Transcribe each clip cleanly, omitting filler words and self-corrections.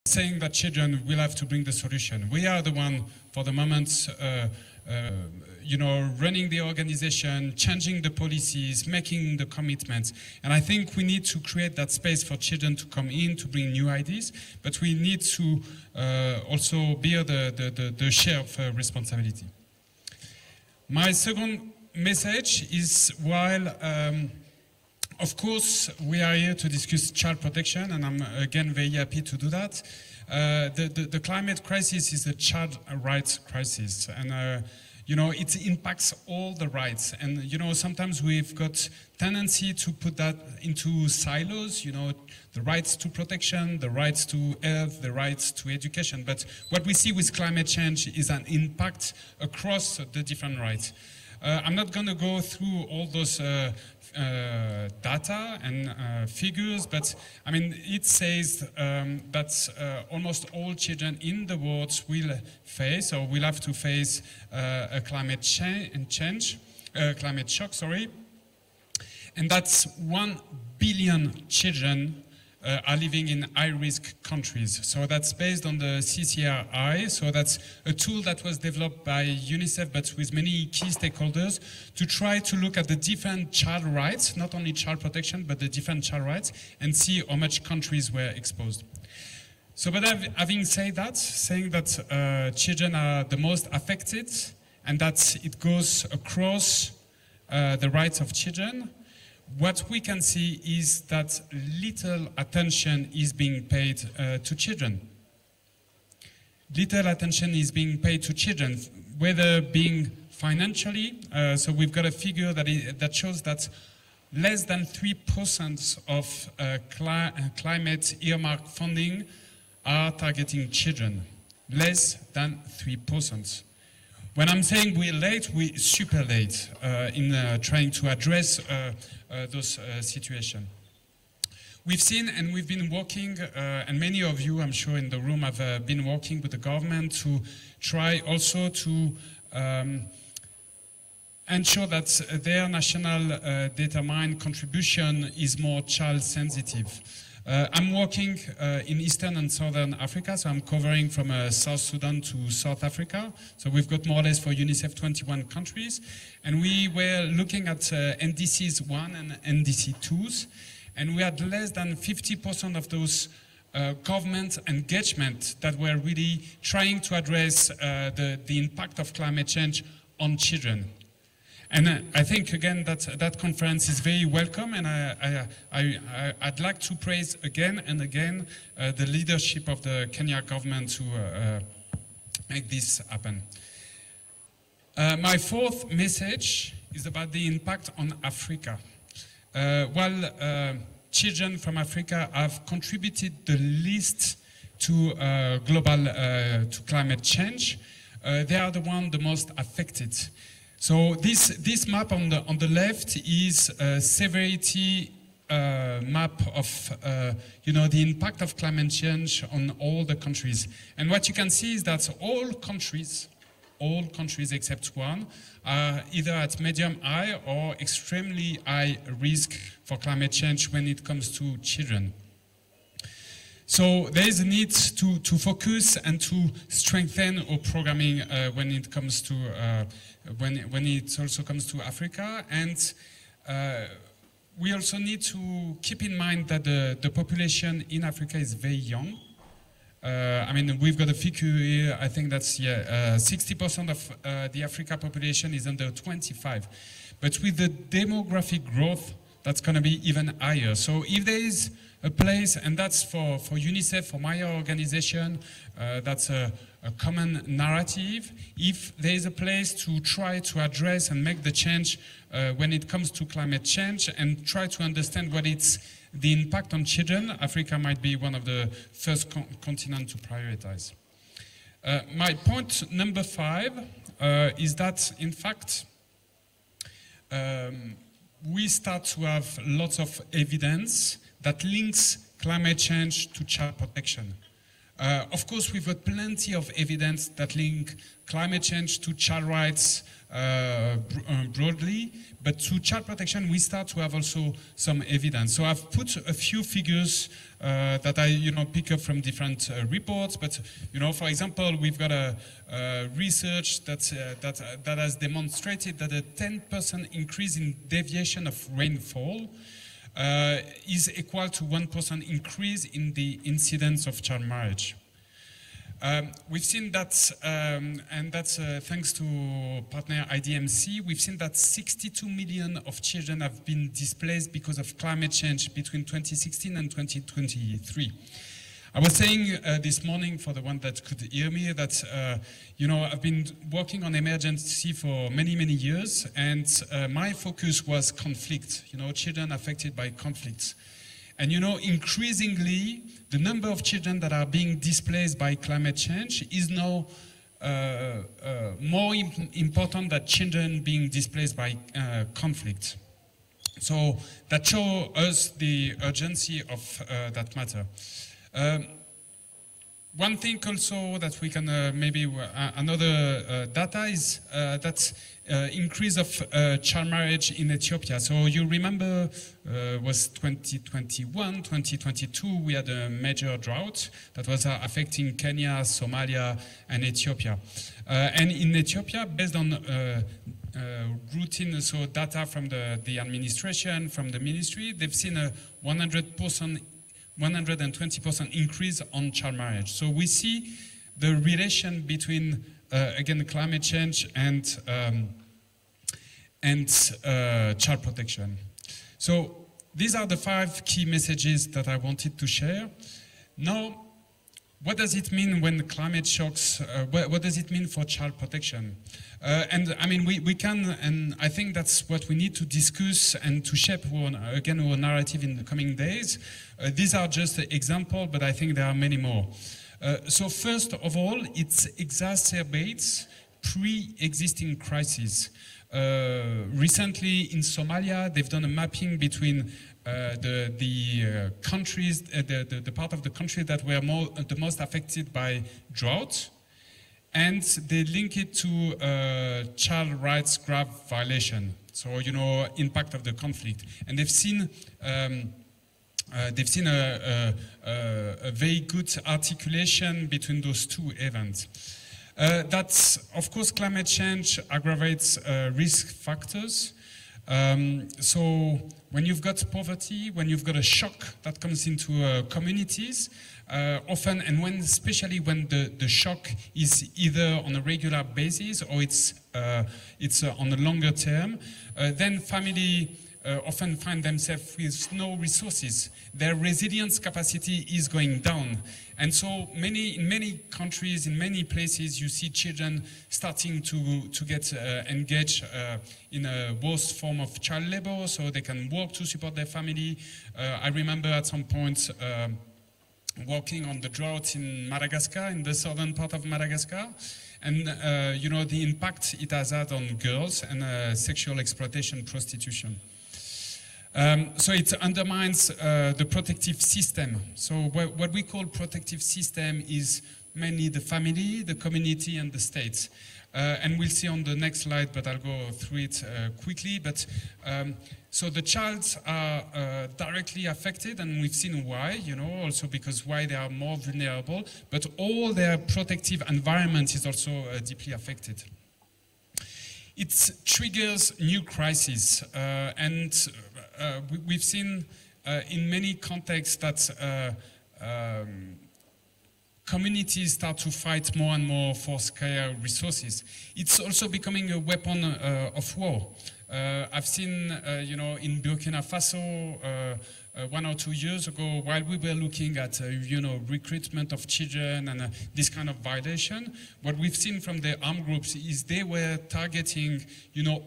saying that children will have to bring the solution. We are the one, for the moment, running the organization, changing the policies, making the commitments. And I think we need to create that space for children to come in, to bring new ideas, but we need to also bear the share of responsibility. My second message is, while of course we are here to discuss child protection, and I'm again very happy to do that, the climate crisis is a child rights crisis, and it impacts all the rights. And sometimes we've got tendency to put that into silos, the rights to protection, the rights to health, the rights to education. But what we see with climate change is an impact across the different rights. I'm not going to go through all those data and figures, but I mean, it says that almost all children in the world will face, or will have to face, a climate shock, and that's 1 billion children are living in high-risk countries. So that's based on the CCRI. So that's a tool that was developed by UNICEF, but with many key stakeholders, to try to look at the different child rights, not only child protection, but the different child rights, and see how much countries were exposed. So, but having said that, saying that children are the most affected, and that it goes across the rights of children, what we can see is that little attention is being paid to children. Little attention is being paid to children, whether being financially, so we've got a figure that shows that less than 3% of climate earmark funding are targeting children. Less than 3%. When I'm saying we're late, we're super late in trying to address those situations. We've seen and we've been working, and many of you, I'm sure, in the room have been working with the government to try also to ensure that their national determined contribution is more child sensitive. I'm working in Eastern and Southern Africa, so I'm covering from South Sudan to South Africa. So we've got more or less for UNICEF 21 countries. And we were looking at NDCs 1 and NDC 2s. And we had less than 50% of those government engagement that were really trying to address the impact of climate change on children. And I think, again, that conference is very welcome, and I'd like to praise again and again the leadership of the Kenya government to make this happen. My fourth message is about the impact on Africa. While children from Africa have contributed the least to to climate change, they are the most affected. So this map on the left is a severity map of the impact of climate change on all the countries. And what you can see is that all countries except one are either at medium high or extremely high risk for climate change when it comes to children. So there is a need to focus and to strengthen our programming when it comes to when it also comes to Africa, and we also need to keep in mind that the population in Africa is very young. I mean, we've got a figure here. I think that's 60% of the Africa population is under 25, but with the demographic growth, that's going to be even higher. So if there is a place, and that's for UNICEF, for my organization, that's a common narrative. If there is a place to try to address and make the change when it comes to climate change and try to understand what it's the impact on children, Africa might be one of the first continents to prioritize. My point number 5 is that, in fact, we start to have lots of evidence that links climate change to child protection. Of course, we've got plenty of evidence that link climate change to child rights broadly, but to child protection, we start to have also some evidence. So I've put a few figures that I, pick up from different reports. But, for example, we've got a research that has demonstrated that a 10% increase in deviation of rainfall is equal to 1% increase in the incidence of child marriage. We've seen that, and that's thanks to partner IDMC, we've seen that 62 million of children have been displaced because of climate change between 2016 and 2023. I was saying this morning, for the one that could hear me, that I've been working on emergency for many, many years, and my focus was conflict, children affected by conflicts. And increasingly, the number of children that are being displaced by climate change is now more important than children being displaced by conflict. So that shows us the urgency of that matter. One thing also that we can another data is that increase of child marriage in Ethiopia. So you remember was 2021, 2022, we had a major drought that was affecting Kenya, Somalia, and Ethiopia. And in Ethiopia, based on routine, so data from the administration, from the ministry, they've seen a 120% increase on child marriage. So we see the relation between, again, climate change and child protection. So these are the 5 key messages that I wanted to share. Now, what does it mean when climate shocks, what does it mean for child protection? And I mean, we can, and I think that's what we need to discuss and to shape our narrative in the coming days. These are just an example, but I think there are many more. So first of all, it exacerbates pre-existing crises. Recently in Somalia, they've done a mapping between the countries, the part of the country that were the most affected by drought, and they link it to child rights grave violation. So impact of the conflict, and they've seen a very good articulation between those two events. That's, of course, climate change aggravates risk factors. So when you've got poverty, when you've got a shock that comes into communities, often, and especially when the shock is either on a regular basis or it's on a longer term, then family often find themselves with no resources. Their resilience capacity is going down. And so in many countries, in many places, you see children starting to get engaged in a worst form of child labor, so they can work to support their family. I remember at some point working on the drought in Madagascar, in the southern part of Madagascar. And the impact it has had on girls and sexual exploitation, prostitution. So it undermines the protective system. So what we call protective system is mainly the family, the community, and the state. And we'll see on the next slide, but I'll go through it quickly. But so the childs are directly affected, and we've seen why, also because why they are more vulnerable, but all their protective environment is also deeply affected. It triggers new crises, and we've seen in many contexts that communities start to fight more and more for scarce resources. It's also becoming a weapon of war. I've seen, in Burkina Faso 1 or 2 years ago, while we were looking at, recruitment of children and this kind of violation, what we've seen from the armed groups is they were targeting,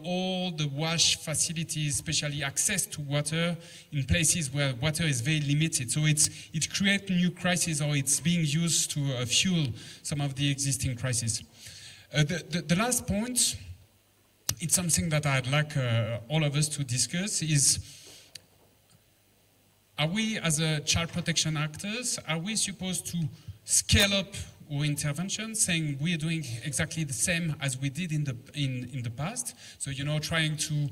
all the wash facilities, especially access to water in places where water is very limited. So it creates new crises, or it's being used to fuel some of the existing crises. The last point, it's something that I'd like all of us to discuss, is are we, as a child protection actors, are we supposed to scale up our intervention, saying we're doing exactly the same as we did in the past. So, trying to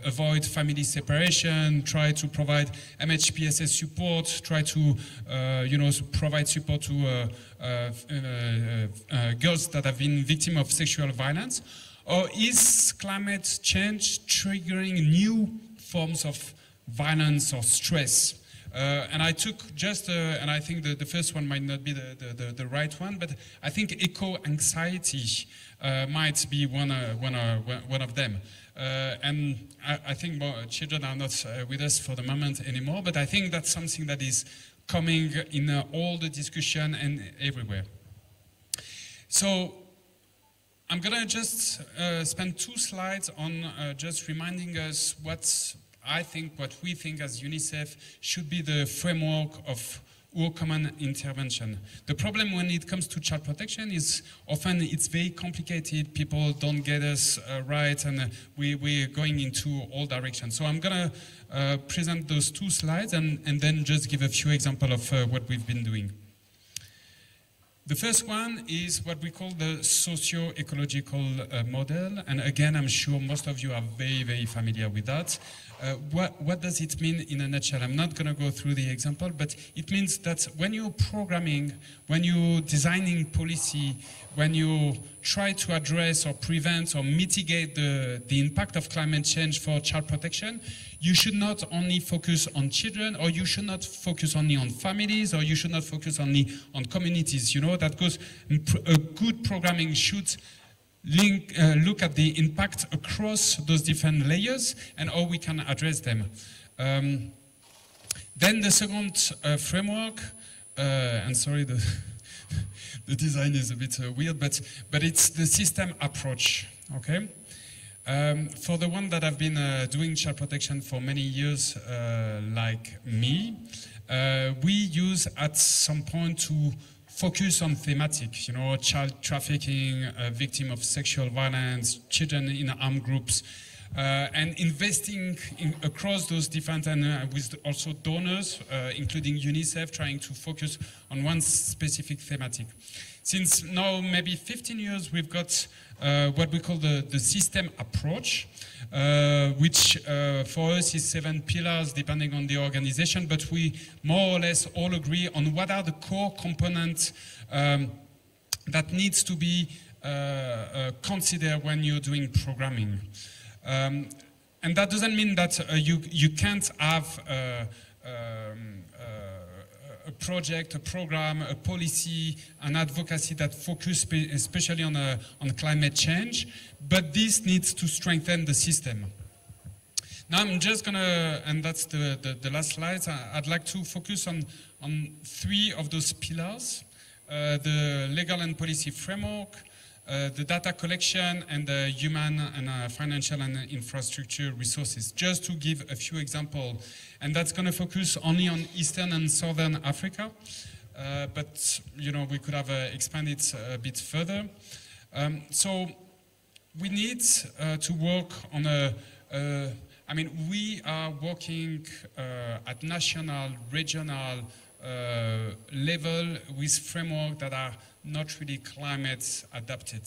avoid family separation, try to provide MHPSS support, try to, provide support to girls that have been victims of sexual violence? Or is climate change triggering new forms of violence or stress? And I took just, and I think the first one might not be the right one, but I think eco-anxiety might be one of them. And I think children are not with us for the moment anymore, but I think that's something that is coming in all the discussion and everywhere. So I'm gonna just spend 2 slides on just reminding us what we think as UNICEF should be the framework of our common intervention. The problem when it comes to child protection is often it's very complicated, people don't get us right, and we're going into all directions. So I'm gonna present those 2 slides and then just give a few examples of what we've been doing. The first one is what we call the socio-ecological model, and again, I'm sure most of you are very, very familiar with that. What does it mean in a nutshell? I'm not going to go through the example, but it means that when you're programming, when you're designing policy, when you try to address or prevent or mitigate the impact of climate change for child protection, you should not only focus on children, or you should not focus only on families, or you should not focus only on communities. That goes, a good programming should look at the impact across those different layers and how we can address them. Then the second framework, and sorry, the design is a bit weird, but it's the system approach, okay? For the one that have been doing child protection for many years, like me, we use at some point to focus on thematic, child trafficking, victim of sexual violence, children in armed groups, and investing across those different, and with also donors, including UNICEF, trying to focus on one specific thematic. Since now maybe 15 years, we've got what we call the system approach, which for us is 7 pillars depending on the organization, but we more or less all agree on what are the core components that needs to be considered when you're doing programming. And that doesn't mean that you can't have a project, a program, a policy, an advocacy that focus especially on climate change, but this needs to strengthen the system. Now I'm just gonna, and that's the last slide, I'd like to focus on 3 of those pillars, the legal and policy framework, the data collection, and the human and financial and infrastructure resources, just to give a few examples. And that's going to focus only on Eastern and Southern Africa, but we could have expanded a bit further. So we need to work on we are working at national, regional level with framework that are not really climate adapted.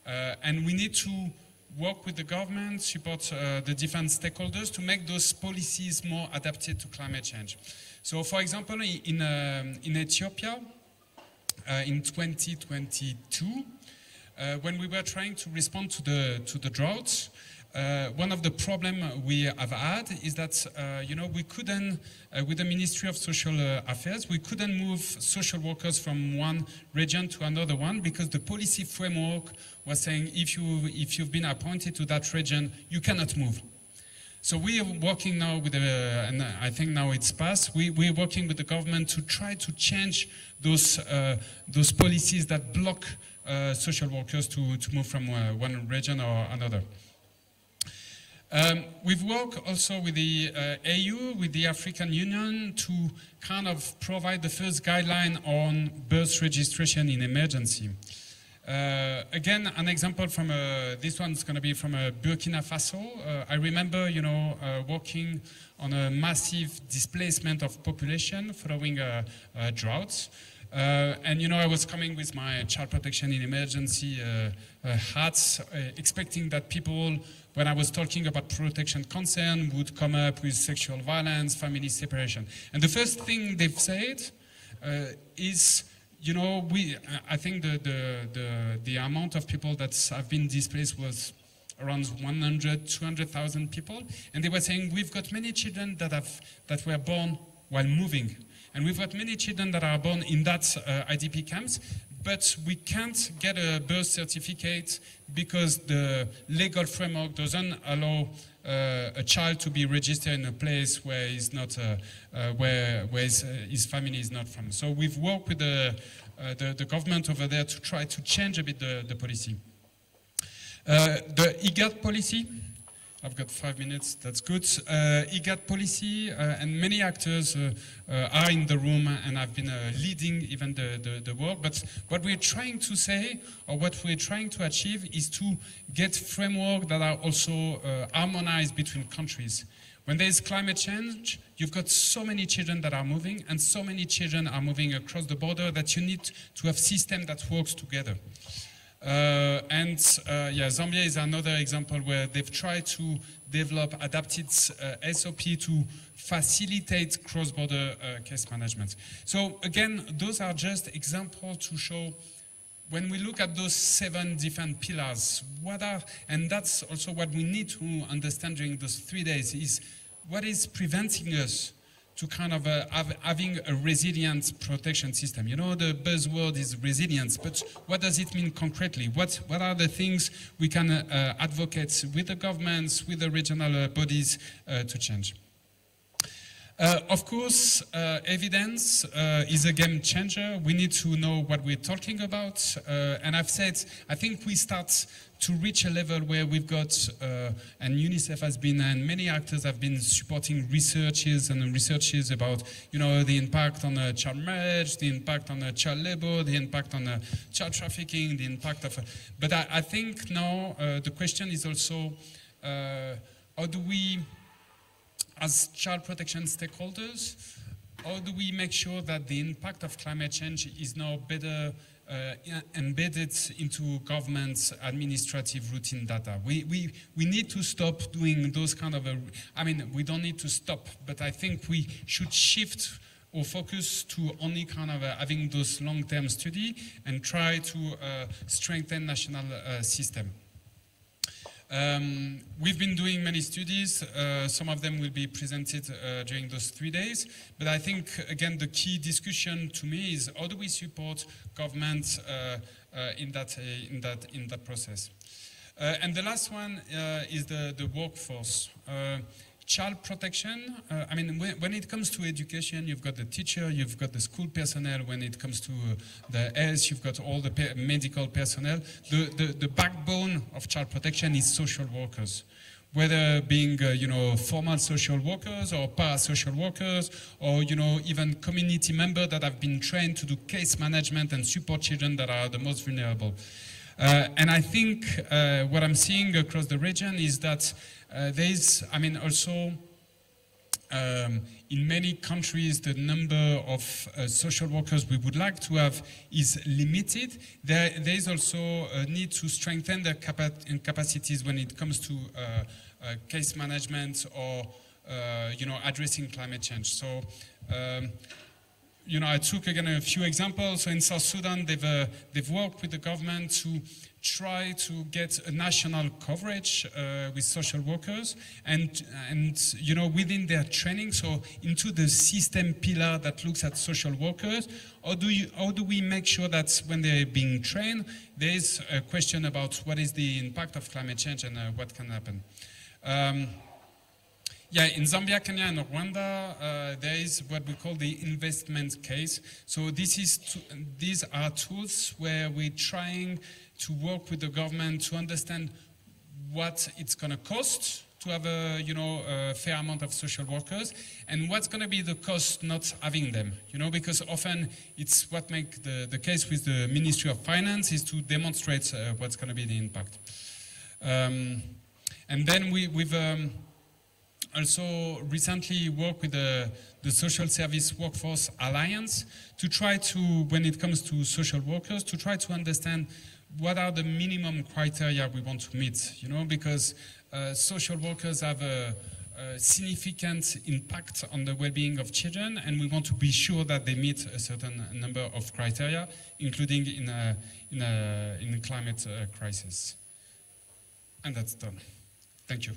And we need to work with the government, support the different stakeholders to make those policies more adapted to climate change. So for example, in Ethiopia, in 2022, when we were trying to respond to the droughts, one of the problems we have had is that, we couldn't, with the Ministry of Social Affairs, we couldn't move social workers from one region to another one because the policy framework was saying if you've been appointed to that region, you cannot move. So we are working now with, and I think now it's passed, we're working with the government to try to change those policies that block social workers to move from one region or another. We've worked also with the AU, with the African Union, to kind of provide the first guideline on birth registration in emergency. Again, an example from this one's going to be from Burkina Faso. I remember, working on a massive displacement of population following droughts. And you know, I was coming with my child protection in emergency hats, expecting that people, when I was talking about protection concern, would come up with sexual violence, family separation. And the first thing they've said is, you know, I think the amount of people that have been displaced was around 100, 200,000 people. And they were saying, we've got many children that were born while moving. And we've got many children that are born in that IDP camps, but we can't get a birth certificate because the legal framework doesn't allow a child to be registered in a place where he's not, where his family is not from. So we've worked with the government over there to try to change a bit the policy. The Iccp policy. I've got 5 minutes, that's good. Iccp policy, and many actors are in the room and have been leading even the work. But what we're trying to say, or what we're trying to achieve, is to get framework that are also harmonized between countries. When there's climate change, you've got so many children that are moving, and so many children are moving across the border that you need to have system that works together. Yeah, Zambia is another example where they've tried to develop adapted SOP to facilitate cross-border case management. So again, those are just examples to show when we look at those 7 different pillars, and that's also what we need to understand during those 3 days, is what is preventing us to kind of having a resilient protection system. You know, the buzzword is resilience, but what does it mean concretely? What are the things we can advocate with the governments, with the regional bodies to change? Of course, evidence is a game changer. We need to know what we're talking about. And I've said, I think we start to reach a level where we've got, and UNICEF has been, and many actors have been supporting researches about, you know, the impact on child marriage, the impact on child labor, the impact on child trafficking, the impact of. But I think now the question is also, how do we, as child protection stakeholders, how do we make sure that the impact of climate change is now better embedded into government's administrative routine data? We need to stop doing those kind of, I mean, we don't need to stop, but I think we should shift our focus to only kind of having those long-term study and try to strengthen national system. We've been doing many studies. Some of them will be presented during those 3 days. But I think, again, the key discussion to me is how do we support government in that process? And the last one is the workforce. Child protection, I mean, when it comes to education, you've got the teacher, you've got the school personnel. When it comes to the health, you've got all the medical personnel. The backbone of child protection is social workers, whether being, you know, formal social workers or para-social workers, or, you know, even community members that have been trained to do case management and support children that are the most vulnerable. And I think what I'm seeing across the region is that there is, I mean, also in many countries, the number of social workers we would like to have is limited. There is also a need to strengthen their capacities when it comes to case management or, you know, addressing climate change. So, you know, I took again a few examples. So in South Sudan, they've worked with the government to try to get a national coverage with social workers, and you know, within their training, so into the system pillar that looks at social workers, how do we make sure that when they're being trained, there is a question about what is the impact of climate change and what can happen. Yeah, in Zambia, Kenya, and Rwanda, there is what we call the investment case. So these are tools where we're trying to work with the government to understand what it's going to cost to have a, you know, a fair amount of social workers, and what's going to be the cost not having them. You know, because often it's what makes the case with the Ministry of Finance is to demonstrate what's going to be the impact. And then we've also recently worked with the Social Service Workforce Alliance to try to, when it comes to social workers, to try to understand what are the minimum criteria we want to meet, you know, because social workers have a significant impact on the well-being of children, and we want to be sure that they meet a certain number of criteria, including in a climate crisis. And that's done. Thank you.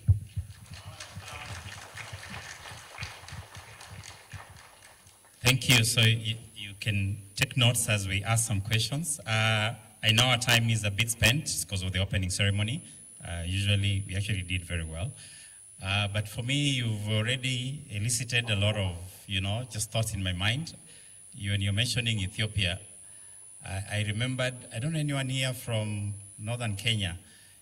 Thank you. So you can take notes as we ask some questions. I know our time is a bit spent because of the opening ceremony. Usually, we actually did very well. But for me, you've already elicited a lot of, just thoughts in my mind. When you're mentioning Ethiopia, I remembered, I don't know anyone here from northern Kenya.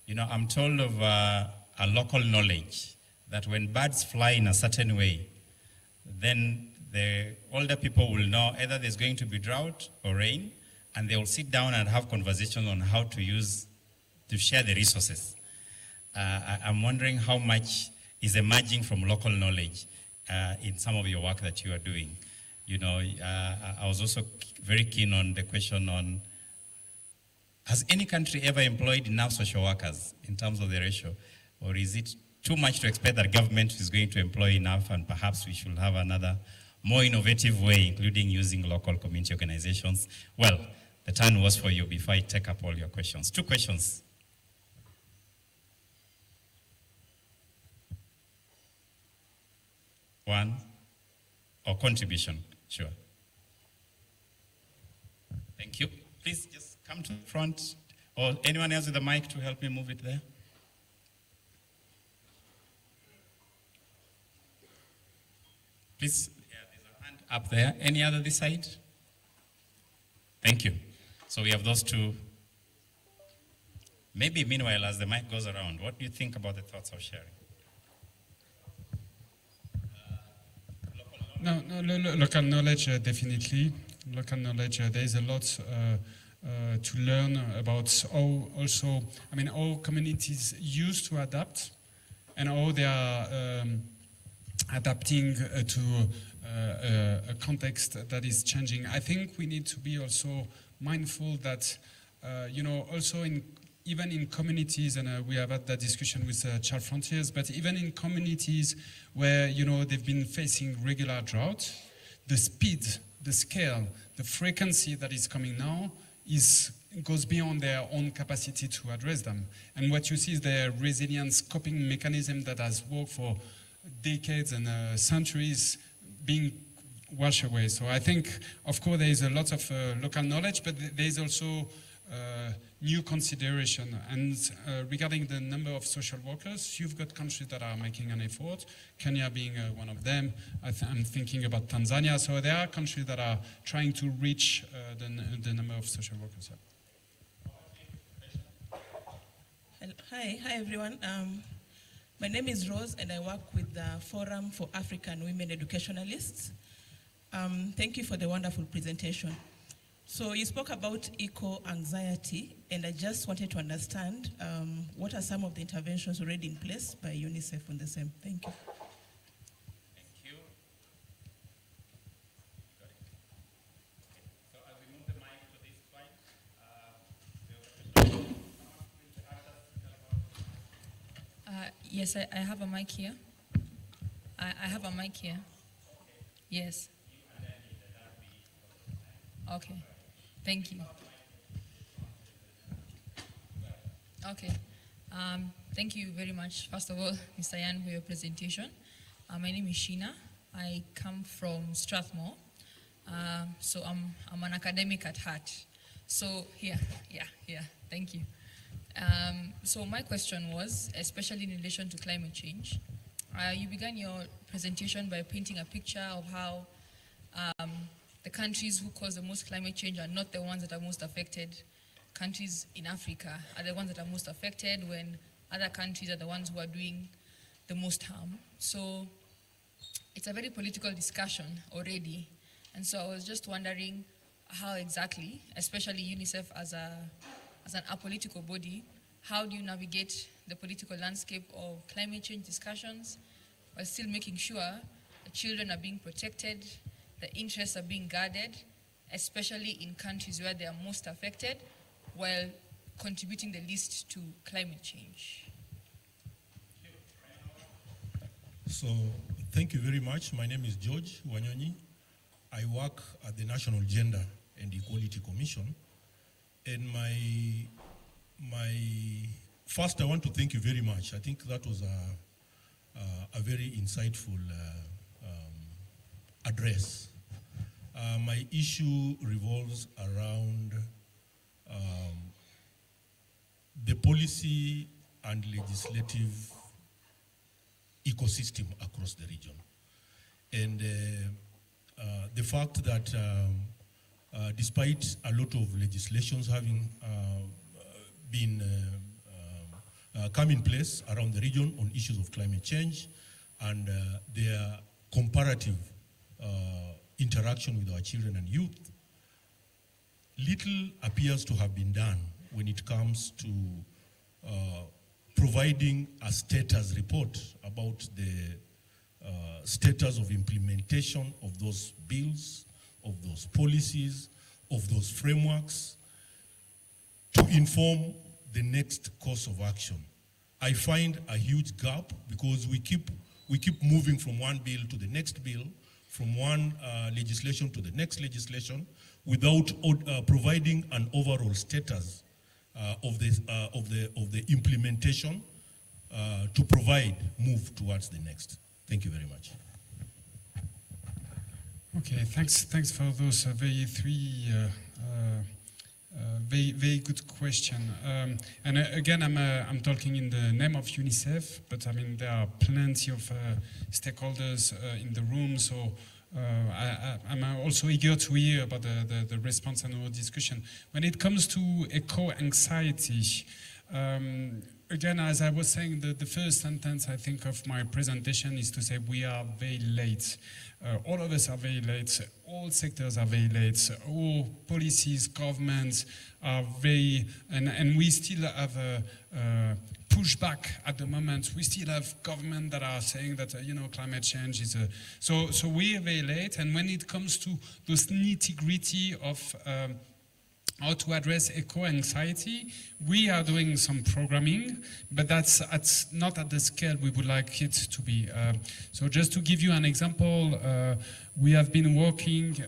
I'm told of a local knowledge that when birds fly in a certain way, then the older people will know either there's going to be drought or rain, and they will sit down and have conversations on how to share the resources. I'm wondering how much is emerging from local knowledge in some of your work that you are doing. I was also very keen on the question on, has any country ever employed enough social workers in terms of the ratio? Or is it too much to expect that government is going to employ enough, and perhaps we should have another more innovative way, including using local community organizations? Well, the turn was for you before I take up all your questions. 2 questions. One, or contribution, sure. Thank you. Please just come to the front, or anyone else with a mic to help me move it there. Please, there's a hand up there. Any other this side? Thank you. So we have those 2. Maybe meanwhile, as the mic goes around, what do you think about the thoughts of sharing? No, local knowledge, definitely. Local knowledge, there is a lot to learn about how communities used to adapt and how they are adapting to a context that is changing. I think we need to be also mindful that, also even in communities, and we have had that discussion with Child Frontiers, but even in communities where, they've been facing regular drought, the speed, the scale, the frequency that is coming now goes beyond their own capacity to address them. And what you see is the resilience coping mechanism that has worked for decades and centuries being washed away. So I think, of course, there is a lot of local knowledge, but there is also new consideration. And regarding the number of social workers, you've got countries that are making an effort, Kenya being one of them. I'm thinking about Tanzania. So there are countries that are trying to reach the number of social workers. Yeah. Hi everyone. My name is Rose, and I work with the Forum for African Women Educationalists. Thank you for the wonderful presentation. So you spoke about eco-anxiety, and I just wanted to understand what are some of the interventions already in place by UNICEF on the same. Thank you. Thank you. Got it. Okay. So as we move the mic to this slide, yes, I have a mic here. I have a mic here. okay. Yes. You and then that'll be Okay. Thank you. Okay. Thank you very much, first of all, Mr. Yan, for your presentation. My name is Sheena. I come from Strathmore. So I'm an academic at heart. So yeah, thank you. So my question was, especially in relation to climate change, you began your presentation by painting a picture of how the countries who cause the most climate change are not the ones that are most affected. Countries in Africa are the ones that are most affected, when other countries are the ones who are doing the most harm. So it's a very political discussion already. And so I was just wondering how exactly, especially UNICEF as an apolitical body, how do you navigate the political landscape of climate change discussions while still making sure the children are being protected, the interests are being guarded, especially in countries where they are most affected, while contributing the least to climate change. So, thank you very much. My name is George Wanyonyi. I work at the National Gender and Equality Commission. And first, I want to thank you very much. I think that was a very insightful address. My issue revolves around the policy and legislative ecosystem across the region. And the fact that despite a lot of legislations having been come in place around the region on issues of climate change and their comparative interaction with our children and youth, little appears to have been done when it comes to providing a status report about the status of implementation of those bills, of those policies, of those frameworks, to inform the next course of action. I find a huge gap because we keep moving from one bill to the next bill, from one legislation to the next legislation, without providing an overall status of the implementation to move towards the next. Thank you very much. Okay, thanks for those very good question. And again, I'm talking in the name of UNICEF, but I mean there are plenty of stakeholders in the room, so I'm also eager to hear about the response and our discussion. When it comes to eco-anxiety, again, as I was saying, the first sentence I think of my presentation is to say we are very late. All of us are very late. All sectors are very late. All policies, governments are very, and we still have a pushback at the moment. We still have government that are saying that climate change is a so we are very late. And when it comes to those nitty-gritty of how to address eco-anxiety, we are doing some programming, but that's not at the scale we would like it to be. So just to give you an example, we have been working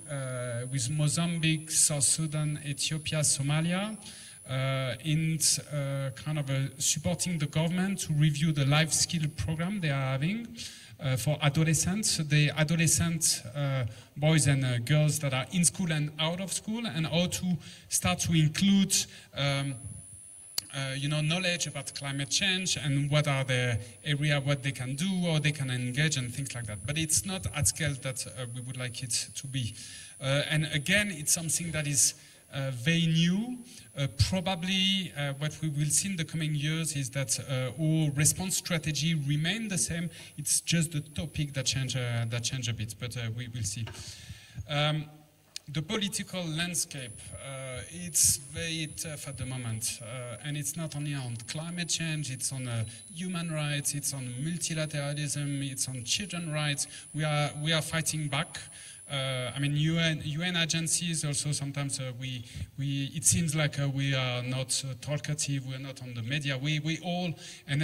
with Mozambique, South Sudan, Ethiopia, Somalia, in kind of supporting the government to review the life skill program they are having for adolescents, the adolescent boys and girls that are in school and out of school, and how to start to include knowledge about climate change and what are the area, what they can do, or they can engage and things like that. But it's not at scale that we would like it to be. And again, it's something that is very new. Probably what we will see in the coming years is that our response strategy remain the same. It's just the topic that change a bit, but we will see. The political landscape, it's very tough at the moment, and it's not only on climate change, it's on human rights, it's on multilateralism, it's on children's rights. We are fighting back. I mean, UN agencies also sometimes it seems like we are not talkative, we're not on the media. We all, and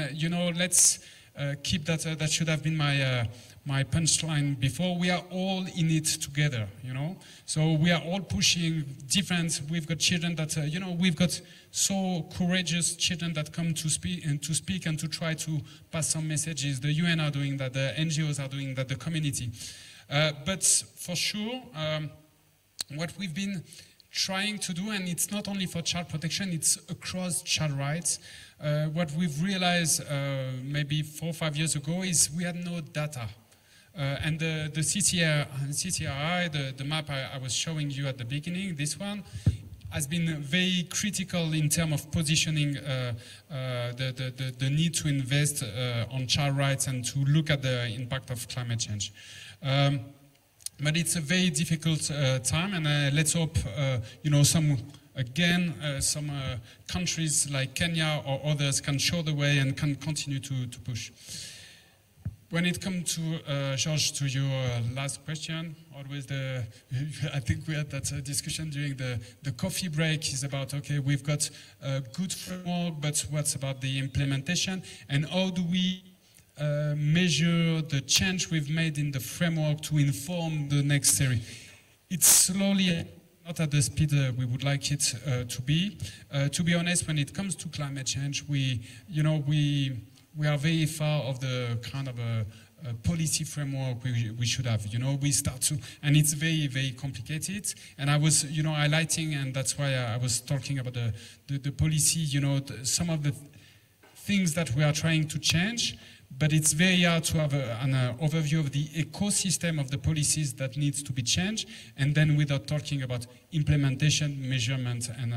let's keep that. That should have been my punchline before. We are all in it together, So we are all pushing different. We've got children that we've got so courageous children that come to speak and to try to pass some messages. The UN are doing that. The NGOs are doing that. The community. But for sure, what we've been trying to do, and it's not only for child protection, it's across child rights. What we've realized maybe 4 or 5 years ago is we had no data. And the CTRI, the map I was showing you at the beginning, this one, has been very critical in terms of positioning the need to invest on child rights and to look at the impact of climate change. But it's a very difficult time, and let's hope, some countries like Kenya or others can show the way and can continue to push. when it comes to, George, to your last question, always I think we had that discussion during the coffee break is about, okay, we've got a good framework, but what's about the implementation? And how do we measure the change we've made in the framework to inform the next series? It's slowly, not at the speed we would like it to be. To be honest, when it comes to climate change, we are very far of the kind of a policy framework we should have. We start to, and it's very, very complicated. And I was, highlighting, and that's why I was talking about the policy, some of the things that we are trying to change, but it's very hard to have an overview of the ecosystem of the policies that needs to be changed, and then without talking about implementation, measurement, and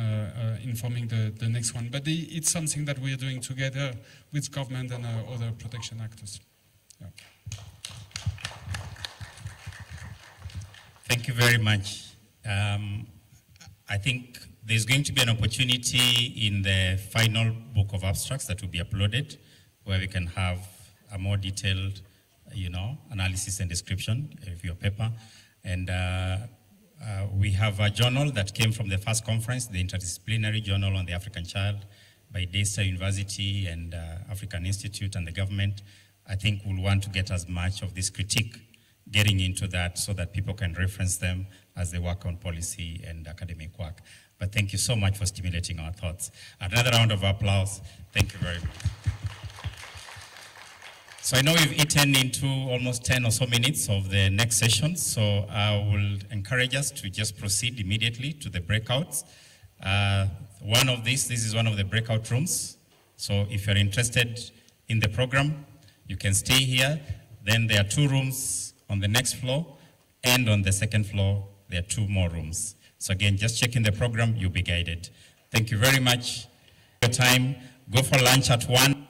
informing the next one. But it's something that we're doing together with government and other protection actors. Yeah. Thank you very much. I think there's going to be an opportunity in the final book of abstracts that will be uploaded, where we can have a more detailed, analysis and description of your paper. And we have a journal that came from the first conference, the Interdisciplinary Journal on the African Child by Daystar University and African Institute and the government. I think we'll want to get as much of this critique getting into that so that people can reference them as they work on policy and academic work. But thank you so much for stimulating our thoughts. Another round of applause. Thank you very much. So I know we've eaten into almost 10 or so minutes of the next session, so I will encourage us to just proceed immediately to the breakouts. This is one of the breakout rooms. So if you're interested in the program, you can stay here. Then there are 2 rooms on the next floor, and on the second floor, there are 2 more rooms. So again, just check in the program, you'll be guided. Thank you very much for your time. Go for lunch at 1.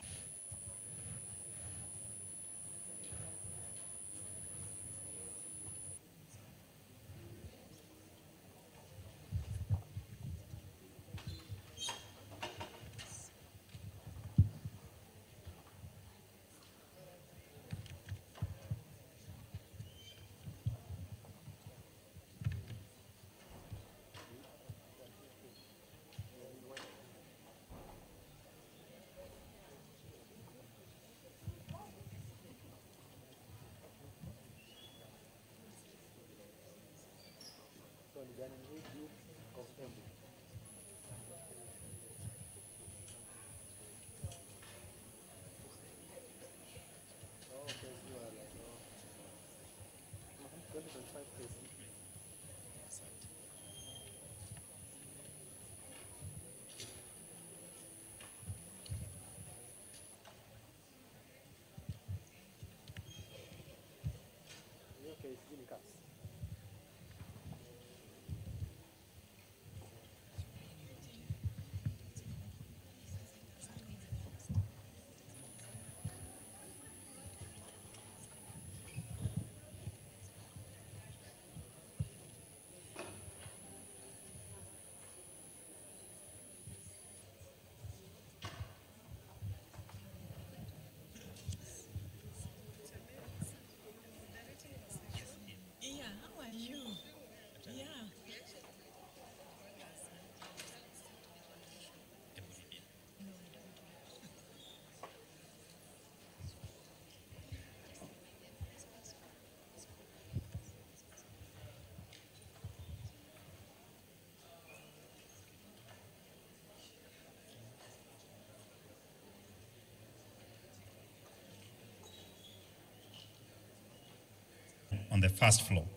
On the first floor.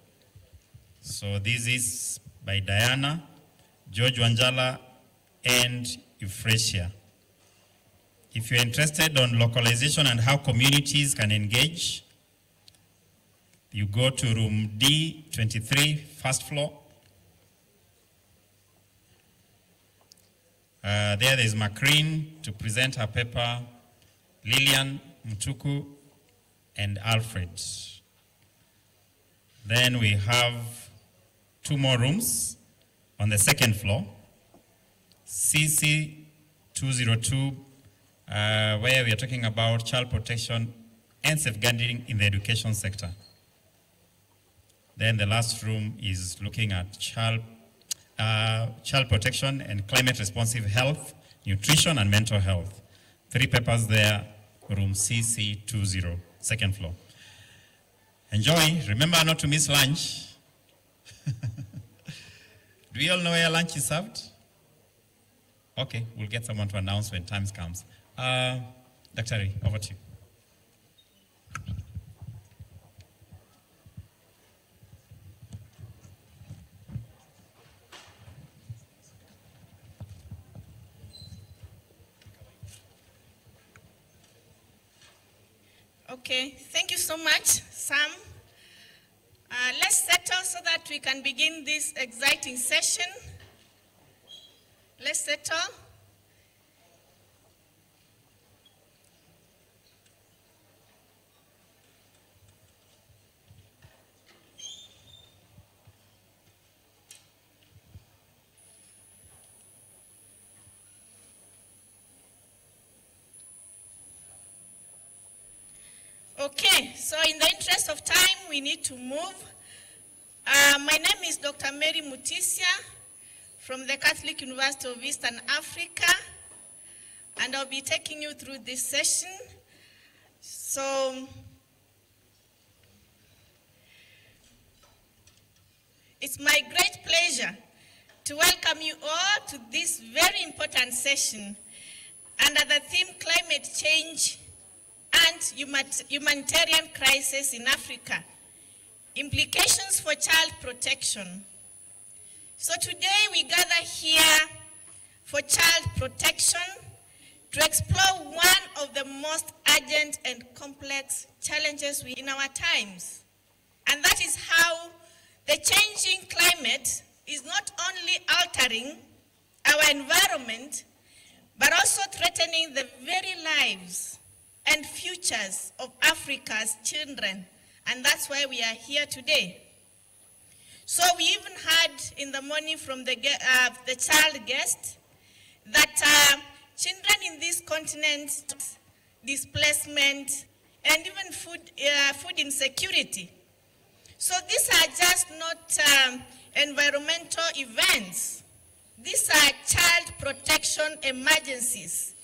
So this is by Diana, George Wanjala, and Euphrasia. If you're interested on localization and how communities can engage, you go to room D23, first floor. There's Macreen to present her paper, Lillian, Mtuku, and Alfred. Then we have 2 more rooms on the second floor, CC 202, where we are talking about child protection and safeguarding in the education sector. Then the last room is looking at child protection and climate responsive health, nutrition and mental health. 3 papers there, room CC20, second floor. Enjoy, remember not to miss lunch. Do we all know where lunch is served? Okay, we'll get someone to announce when time comes. Dr. over to you. Okay, thank you so much, Sam. Let's settle so that we can begin this exciting session. Let's settle. Okay, so in the interest of time, we need to move. My name is Dr. Mary Mutisia from the Catholic University of Eastern Africa, and I'll be taking you through this session. So, it's my great pleasure to welcome you all to this very important session under the theme Climate Change and Humanitarian Crisis in Africa, Implications for Child Protection. So today we gather here for child protection to explore one of the most urgent and complex challenges in our times. And that is how the changing climate is not only altering our environment, but also threatening the very lives and futures of Africa's children. And that's why we are here today. So we even heard in the morning from the child guest that children in this continent, displacement, and even food insecurity. So these are just not environmental events. These are child protection emergencies.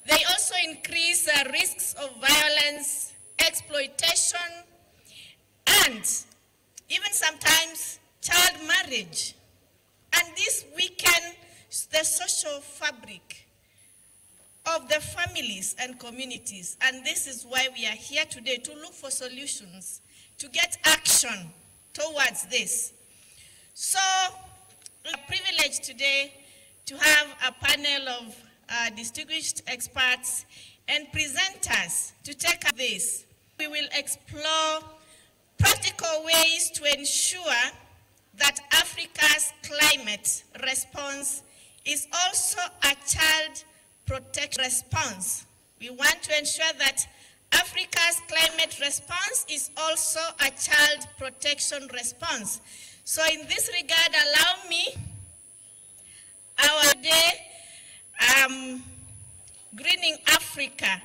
They also increase risks of violence, exploitation, and even sometimes child marriage. And this weaken the social fabric of the families and communities. And this is why we are here today, to look for solutions, to get action towards this. So, we're privileged today to have a panel of distinguished experts and presenters to take up this. We will explore practical ways to ensure that Africa's climate response is also a child protection response. We want to ensure that Africa's climate response is also a child protection response. So in this regard, allow me our day, Greening Africa,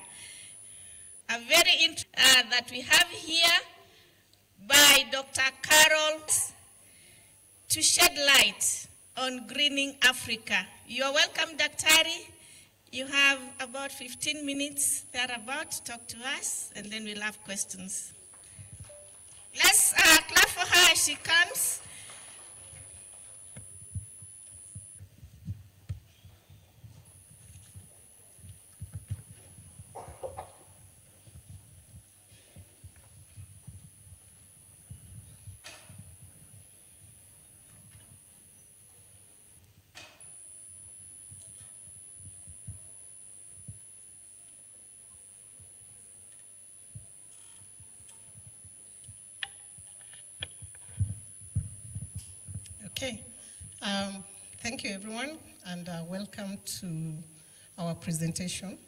a very that we have here by Dr. Carol to shed light on greening Africa. You are welcome, Daktari. You have about 15 minutes thereabout to talk to us, and then we'll have questions. Let's clap for her as she comes. Okay, thank you everyone, and welcome to our presentation.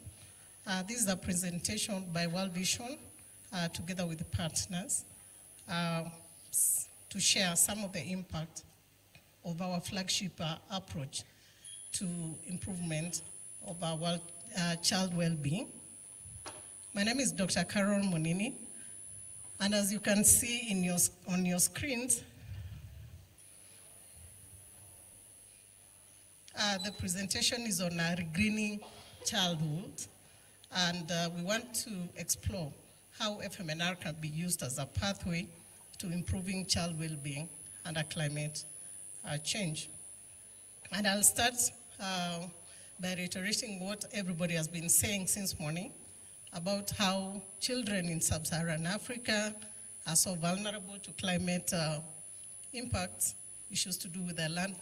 This is a presentation by World Vision, together with the partners, to share some of the impact of our flagship approach to improvement of our child well-being. My name is Dr. Carol Monini, and as you can see on your screens, the presentation is on regreening childhood, and we want to explore how FMNR can be used as a pathway to improving child well-being under climate change. And I'll start by reiterating what everybody has been saying since morning about how children in sub-Saharan Africa are so vulnerable to climate impacts, issues to do with the land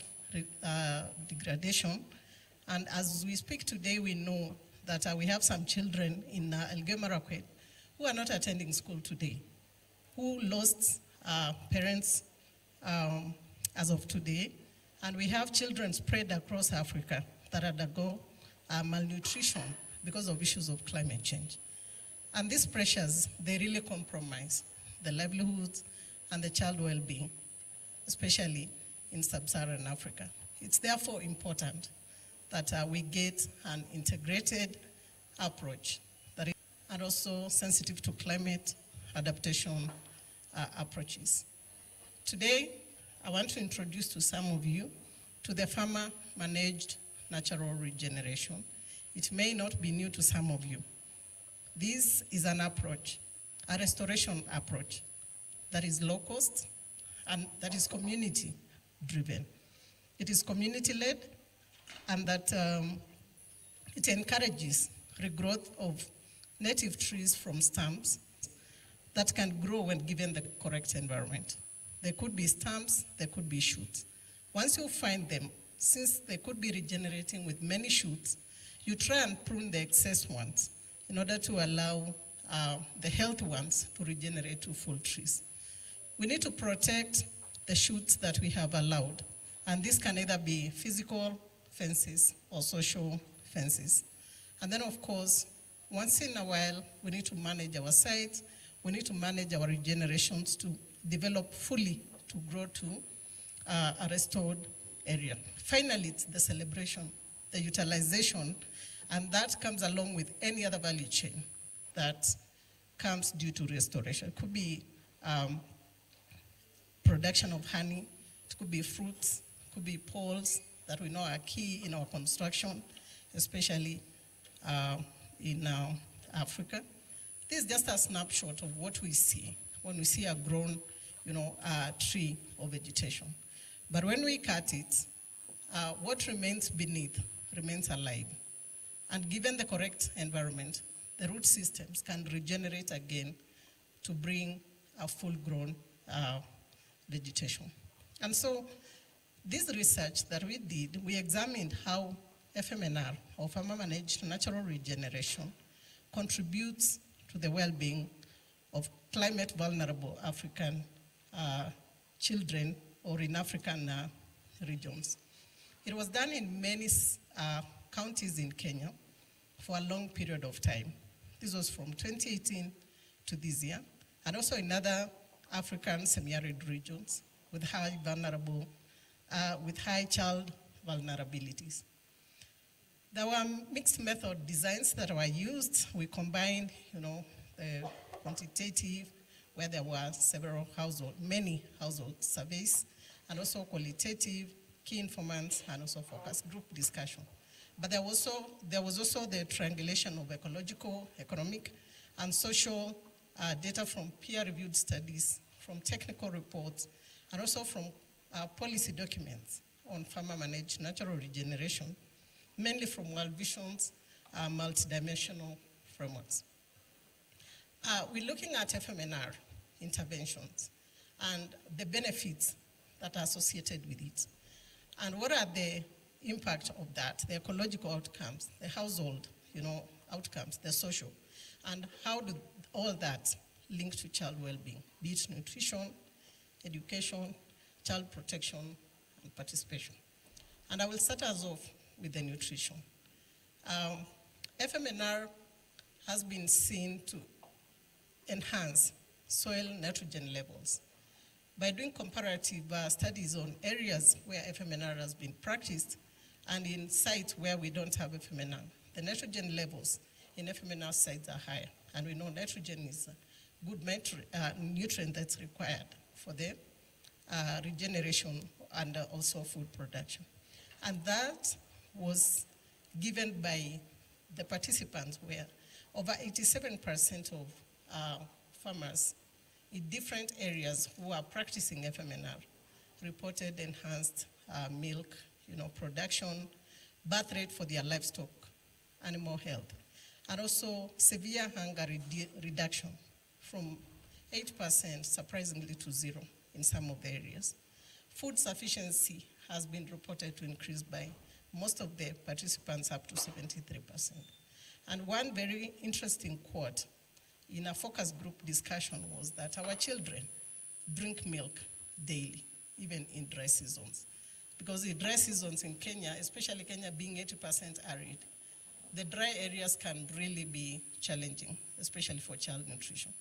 degradation. And as we speak today, we know that we have some children in Elgeyo Marakwet who are not attending school today, who lost parents as of today. And we have children spread across Africa that undergo malnutrition because of issues of climate change. And these pressures, they really compromise the livelihoods and the child well-being, especially in sub-Saharan Africa. It's therefore important that we get an integrated approach that is and also sensitive to climate adaptation approaches. Today, I want to introduce to some of you to the farmer-managed natural regeneration. It may not be new to some of you. This is an approach, a restoration approach that is low cost and that is community-driven. It is community-led, and that it encourages regrowth of native trees from stumps that can grow when given the correct environment. There could be stumps, there could be shoots. Once you find them, since they could be regenerating with many shoots, you try and prune the excess ones in order to allow the healthy ones to regenerate to full trees. We need to protect the shoots that we have allowed, and this can either be physical fences or social fences. And then, of course, once in a while, we need to manage our sites, we need to manage our regenerations to develop fully to grow to a restored area. Finally, it's the celebration, the utilization, and that comes along with any other value chain that comes due to restoration. It could be production of honey, it could be fruits, it could be poles that we know are key in our construction, especially in Africa. This is just a snapshot of what we see when we see a grown, tree or vegetation. But when we cut it, what remains beneath remains alive. And given the correct environment, the root systems can regenerate again to bring a full-grown vegetation. And so this research that we did, we examined how FMNR, or farmer-managed natural regeneration, contributes to the well-being of climate-vulnerable African children or in African regions. It was done in many counties in Kenya for a long period of time. This was from 2018 to this year, and also in other African semi-arid regions with high child vulnerabilities. There were mixed method designs that were used. We combined, the quantitative, where there were many household surveys, and also qualitative, key informants, and also focus group discussion. But there was also the triangulation of ecological, economic, and social data from peer-reviewed studies, from technical reports, and also from policy documents on farmer-managed natural regeneration, mainly from World Vision's multidimensional frameworks. We're looking at FMNR interventions and the benefits that are associated with it. And what are the impact of that, the ecological outcomes, the household, outcomes, the social, and how do all that link to child well-being, be it nutrition, education, child protection, and participation. And I will start us off with the nutrition. FMNR has been seen to enhance soil nitrogen levels by doing comparative studies on areas where FMNR has been practiced and in sites where we don't have FMNR. The nitrogen levels in FMNR sites are higher. And we know nitrogen is a good nutrient that's required for the regeneration and also food production. And that was given by the participants, where over 87% of farmers in different areas who are practicing FMNR reported enhanced milk, production, birth rate for their livestock, animal health, and also severe hunger reduction from 8%, surprisingly, to 0 in some of the areas. Food sufficiency has been reported to increase by most of the participants up to 73%. And one very interesting quote in a focus group discussion was that our children drink milk daily, even in dry seasons. Because in dry seasons in Kenya, especially Kenya being 80% arid, the dry areas can really be challenging, especially for child nutrition.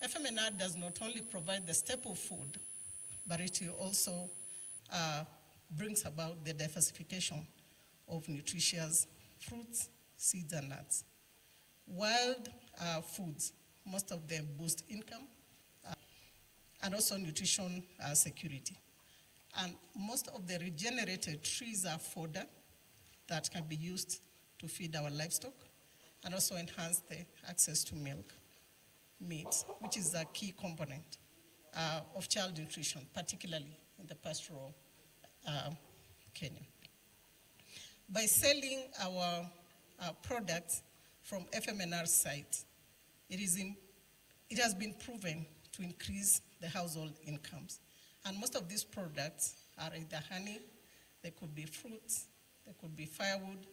FMNR does not only provide the staple food, but it also brings about the diversification of nutritious fruits, seeds, and nuts. Wild foods, most of them boost income and also nutrition security. And most of the regenerated trees are fodder that can be used to feed our livestock and also enhance the access to milk, meat, which is a key component of child nutrition, particularly in the pastoral Kenya. By selling our products from FMNR sites, it has been proven to increase the household incomes. And most of these products are either honey, they could be fruits, they could be firewood,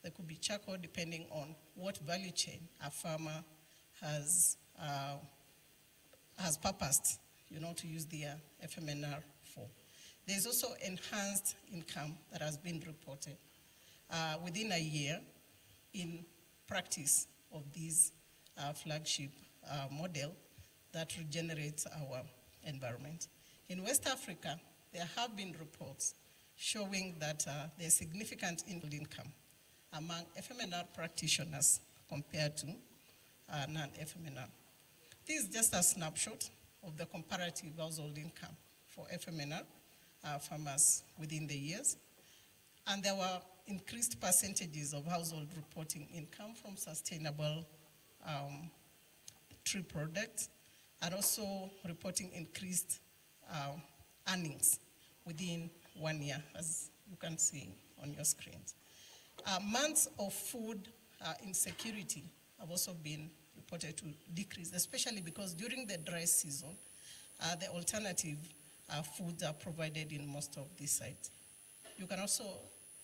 they could be charcoal, depending on what value chain a farmer has purposed, to use their FMNR for. There's also enhanced income that has been reported within a year in practice of this flagship model that regenerates our environment. In West Africa, there have been reports showing that there's significant income among FMNR practitioners compared to non-FMNR. This is just a snapshot of the comparative household income for FMNR farmers within the years. And there were increased percentages of household reporting income from sustainable tree products, and also reporting increased earnings within 1 year, as you can see on your screens. Months of food insecurity have also been reported to decrease, especially because during the dry season, the alternative foods are provided in most of these sites. You can also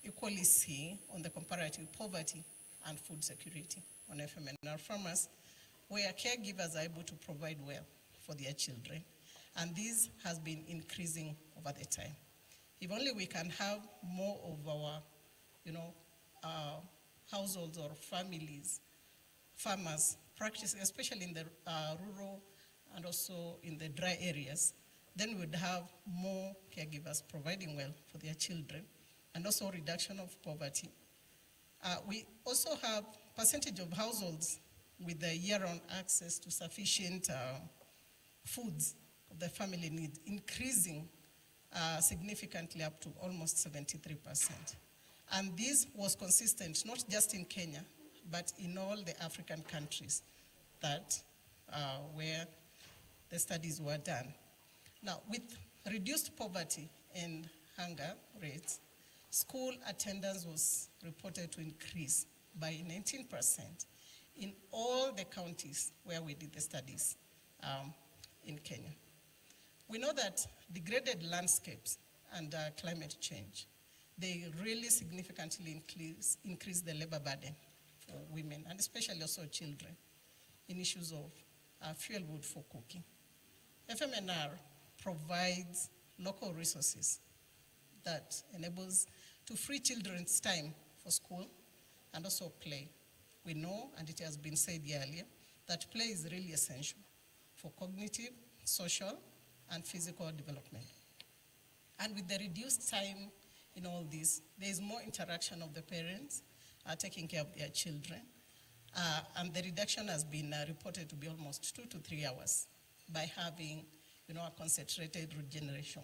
equally see on the comparative poverty and food security on FMNR farmers, where caregivers are able to provide well for their children. And this has been increasing over the time. If only we can have more of our, households or families, farmers practicing, especially in the rural and also in the dry areas, then we'd have more caregivers providing well for their children, and also reduction of poverty. We also have percentage of households with the year-round access to sufficient foods of the family needs, increasing significantly up to almost 73%. And this was consistent not just in Kenya, but in all the African countries that where the studies were done. Now, with reduced poverty and hunger rates, school attendance was reported to increase by 19% in all the counties where we did the studies in Kenya. We know that degraded landscapes and climate change, they really significantly increase the labor burden for women, and especially also children, in issues of fuel wood for cooking. FMNR provides local resources that enables to free children's time for school and also play. We know, and it has been said earlier, that play is really essential for cognitive, social, and physical development. And with the reduced time in all this, there is more interaction of the parents taking care of their children. And the reduction has been reported to be almost 2 to 3 hours by having, a concentrated regeneration.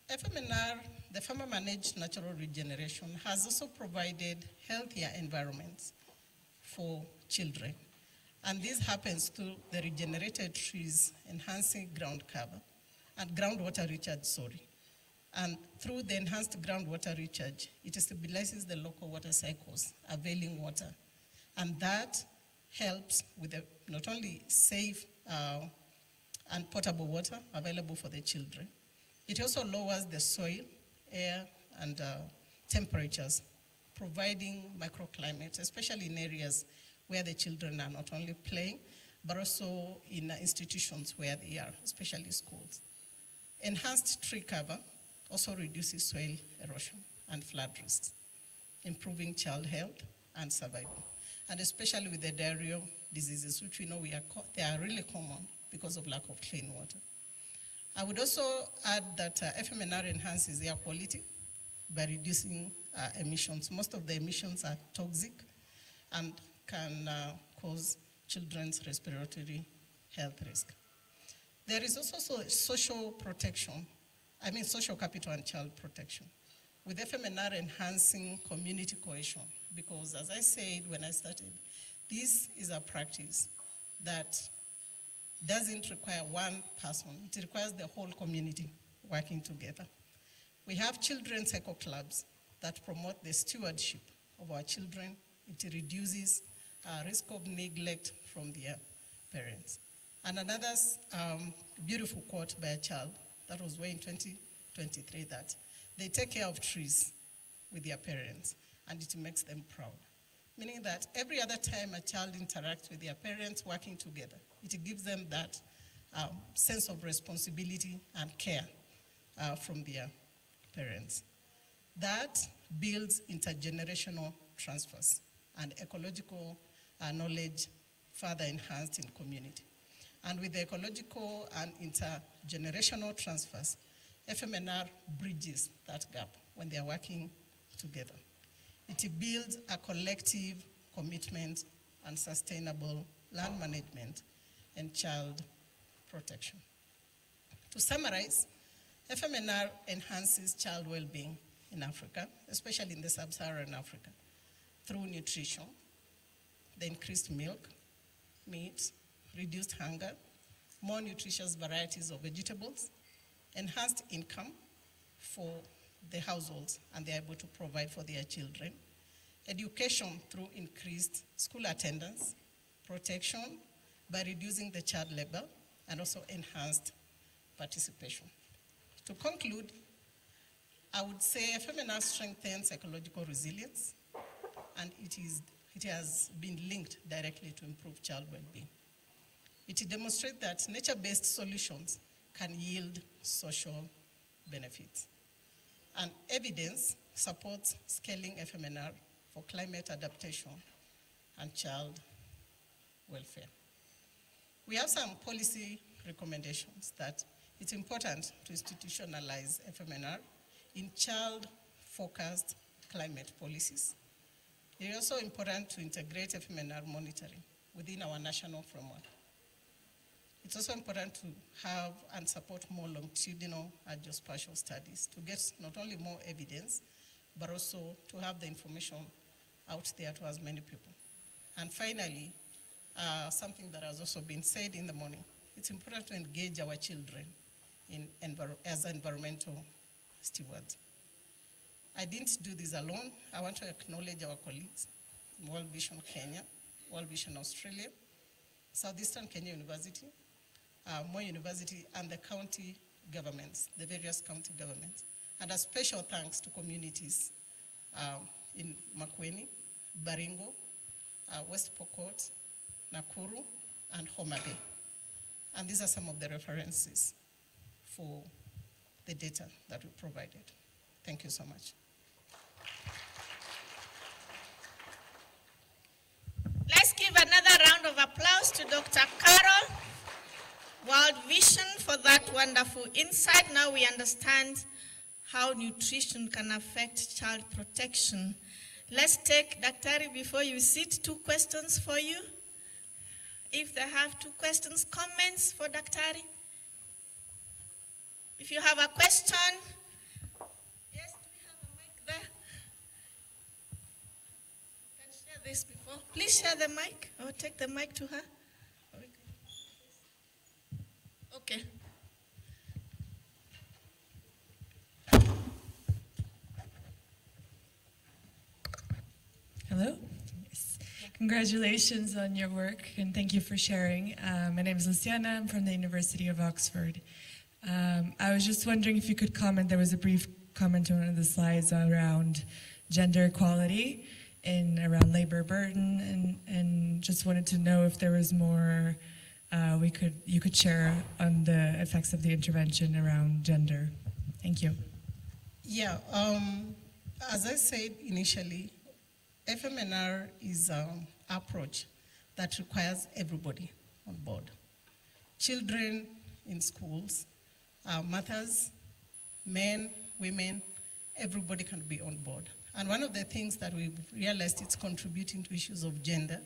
FMNR, the farmer-managed natural regeneration, has also provided healthier environments for children. And this happens through the regenerated trees enhancing ground cover and groundwater recharge, And through the enhanced groundwater recharge, it stabilizes the local water cycles, availing water. And that helps with the not only safe and potable water available for the children, it also lowers the soil, air, and temperatures, providing microclimates, especially in areas where the children are not only playing, but also in institutions where they are, especially schools. Enhanced tree cover also reduces soil erosion and flood risks, improving child health and survival, and especially with the diarrheal diseases, which we know they are really common because of lack of clean water. I would also add that FMNR enhances air quality by reducing emissions. Most of the emissions are toxic and can cause children's respiratory health risk. There is also social capital and child protection, with FMNR enhancing community cohesion, because as I said when I started, this is a practice that doesn't require one person, it requires the whole community working together. We have children's eco clubs that promote the stewardship of our children. It reduces risk of neglect from their parents. And another beautiful quote by a child that was way in 2023, that they take care of trees with their parents and it makes them proud. Meaning that every other time a child interacts with their parents working together, it gives them that sense of responsibility and care from their parents. That builds intergenerational transfers and ecological knowledge further enhanced in community. And with the ecological and intergenerational transfers, FMNR bridges that gap when they are working together. It builds a collective commitment and sustainable land management and child protection. To summarize, FMNR enhances child well-being in Africa, especially in the sub-Saharan Africa, through nutrition, the increased milk, meat, reduced hunger, more nutritious varieties of vegetables, enhanced income for the households, and they're able to provide for their children, education through increased school attendance, protection by reducing the child labor, and also enhanced participation. To conclude, I would say FMNR strengthens ecological resilience, and it has been linked directly to improve child well-being. It demonstrates that nature-based solutions can yield social benefits. And evidence supports scaling FMNR for climate adaptation and child welfare. We have some policy recommendations that it's important to institutionalize FMNR in child-focused climate policies. It is also important to integrate FMNR monitoring within our national framework. It's also important to have and support more longitudinal and geospatial studies to get not only more evidence, but also to have the information out there to as many people. And finally, something that has also been said in the morning, it's important to engage our children as environmental stewards. I didn't do this alone. I want to acknowledge our colleagues, World Vision Kenya, World Vision Australia, Southeastern Kenya University, Moi University, and the county governments, the various county governments. And a special thanks to communities in Makueni, Baringo, West Pokot, Nakuru, and Homa Bay. And these are some of the references for the data that we provided. Thank you so much. Let's give another round of applause to Dr. Carol, World Vision, for that wonderful insight. Now we understand how nutrition can affect child protection. Let's take, Daktari, before you sit, 2 questions for you. If they have 2 questions, comments for Daktari. If you have a question, yes, do we have a mic there? You can share this before. Please share the mic or take the mic to her. Okay. Hello. Yes. Congratulations on your work and thank you for sharing. My name is Luciana. I'm from the University of Oxford. I was just wondering if you could comment. There was a brief comment on one of the slides around gender equality and around labor burden, and just wanted to know if there was more you could share on the effects of the intervention around gender. Thank you. Yeah, as I said initially, FMNR is an approach that requires everybody on board. Children in schools, mothers, men, women, everybody can be on board. And one of the things that we've realized it's contributing to issues of gender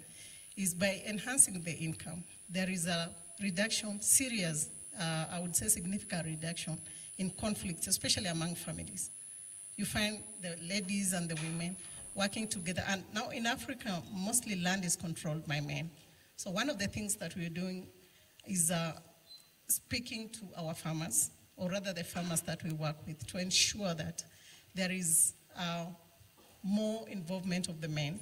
is by enhancing the income. There is a reduction, serious, I would say significant reduction in conflicts, especially among families. You find the ladies and the women working together. And now in Africa, mostly land is controlled by men. So one of the things that we're doing is speaking to our farmers, or rather the farmers that we work with, to ensure that there is more involvement of the men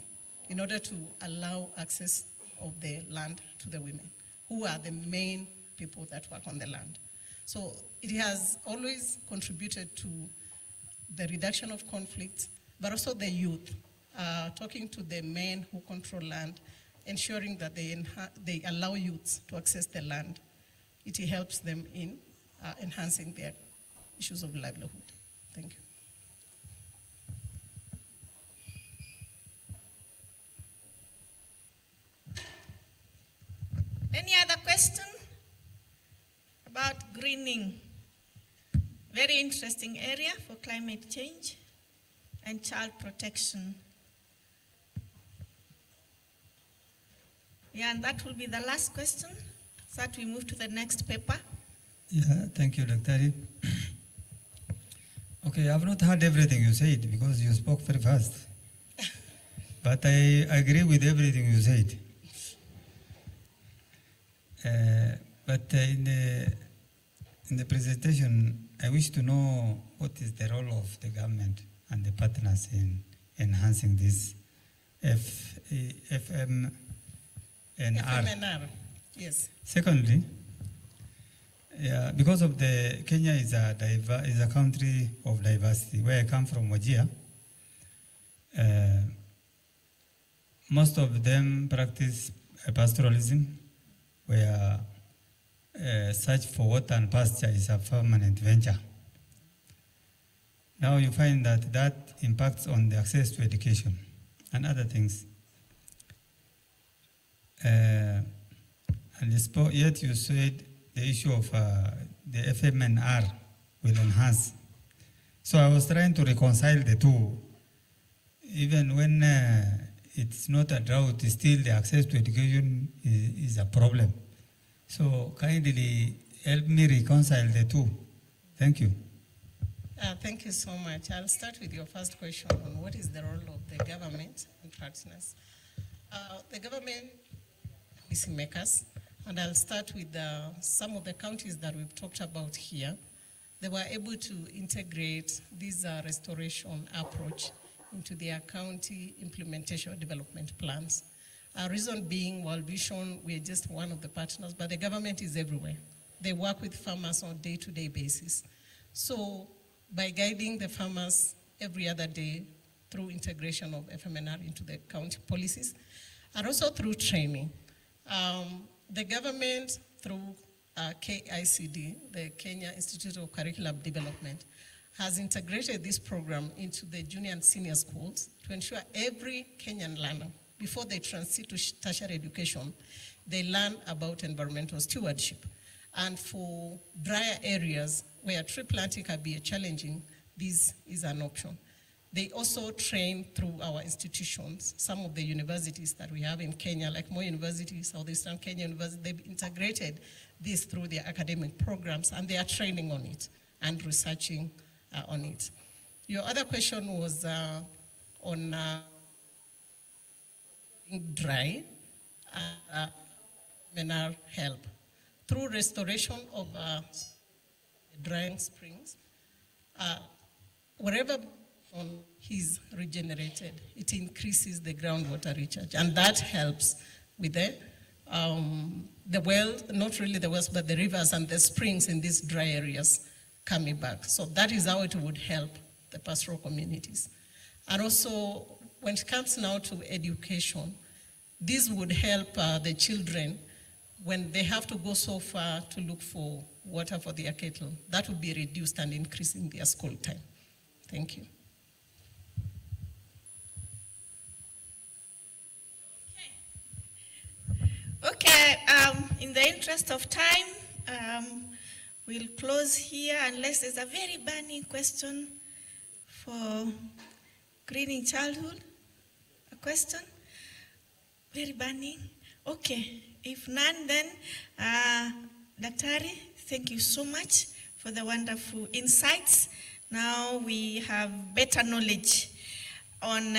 in order to allow access of the land to the women, who are the main people that work on the land. So it has always contributed to the reduction of conflicts, but also the youth, talking to the men who control land, ensuring that they allow youths to access the land. It helps them in enhancing their issues of livelihood. Thank you. Any other question about greening? Very interesting area for climate change and child protection. Yeah, and that will be the last question, so that we move to the next paper. Yeah, thank you, Dr. Okay, I've not heard everything you said because you spoke very fast. But I agree with everything you said. But in the presentation, I wish to know what is the role of the government and the partners in enhancing this FMNR. FMNR, yes. Secondly, because of Kenya is a country of diversity. Where I come from, Wajir, most of them practice pastoralism, where search for water and pasture is a permanent venture. Now you find that impacts on the access to education and other things. And yet you said the issue of the FMNR will enhance. So I was trying to reconcile the two. Even when it's not a drought, still the access to education is a problem. So kindly help me reconcile the two. Thank you. Thank you so much. I'll start with your first question on what is the role of the government and partners. The government policymakers, and I'll start with some of the counties that we've talked about here. They were able to integrate this restoration approach into their county implementation development plans. Reason being, World Vision, we're just one of the partners, but the government is everywhere. They work with farmers on a day-to-day basis. So by guiding the farmers every other day through integration of FMNR into the county policies, and also through training, the government through KICD, the Kenya Institute of Curriculum Development, has integrated this program into the junior and senior schools to ensure every Kenyan learner, before they transit to tertiary education, they learn about environmental stewardship. And for drier areas where tree planting can be challenging, this is an option. They also train through our institutions. Some of the universities that we have in Kenya, like Moi University, Southeastern Kenya University, they've integrated this through their academic programs, and they are training on it and researching on it. Your other question was on dry mineral help. Through restoration of drying springs, wherever is regenerated, it increases the groundwater recharge, and that helps with the wells, not really the wells, but the rivers and the springs in these dry areas coming back. So that is how it would help the pastoral communities. And also, when it comes now to education, this would help the children when they have to go so far to look for water for their cattle. That would be reduced and increasing their school time. Thank you. Okay, in the interest of time, we'll close here unless there's a very burning question for greening childhood. A question? Very burning? Okay, if none, then Daktari, thank you so much for the wonderful insights. Now we have better knowledge on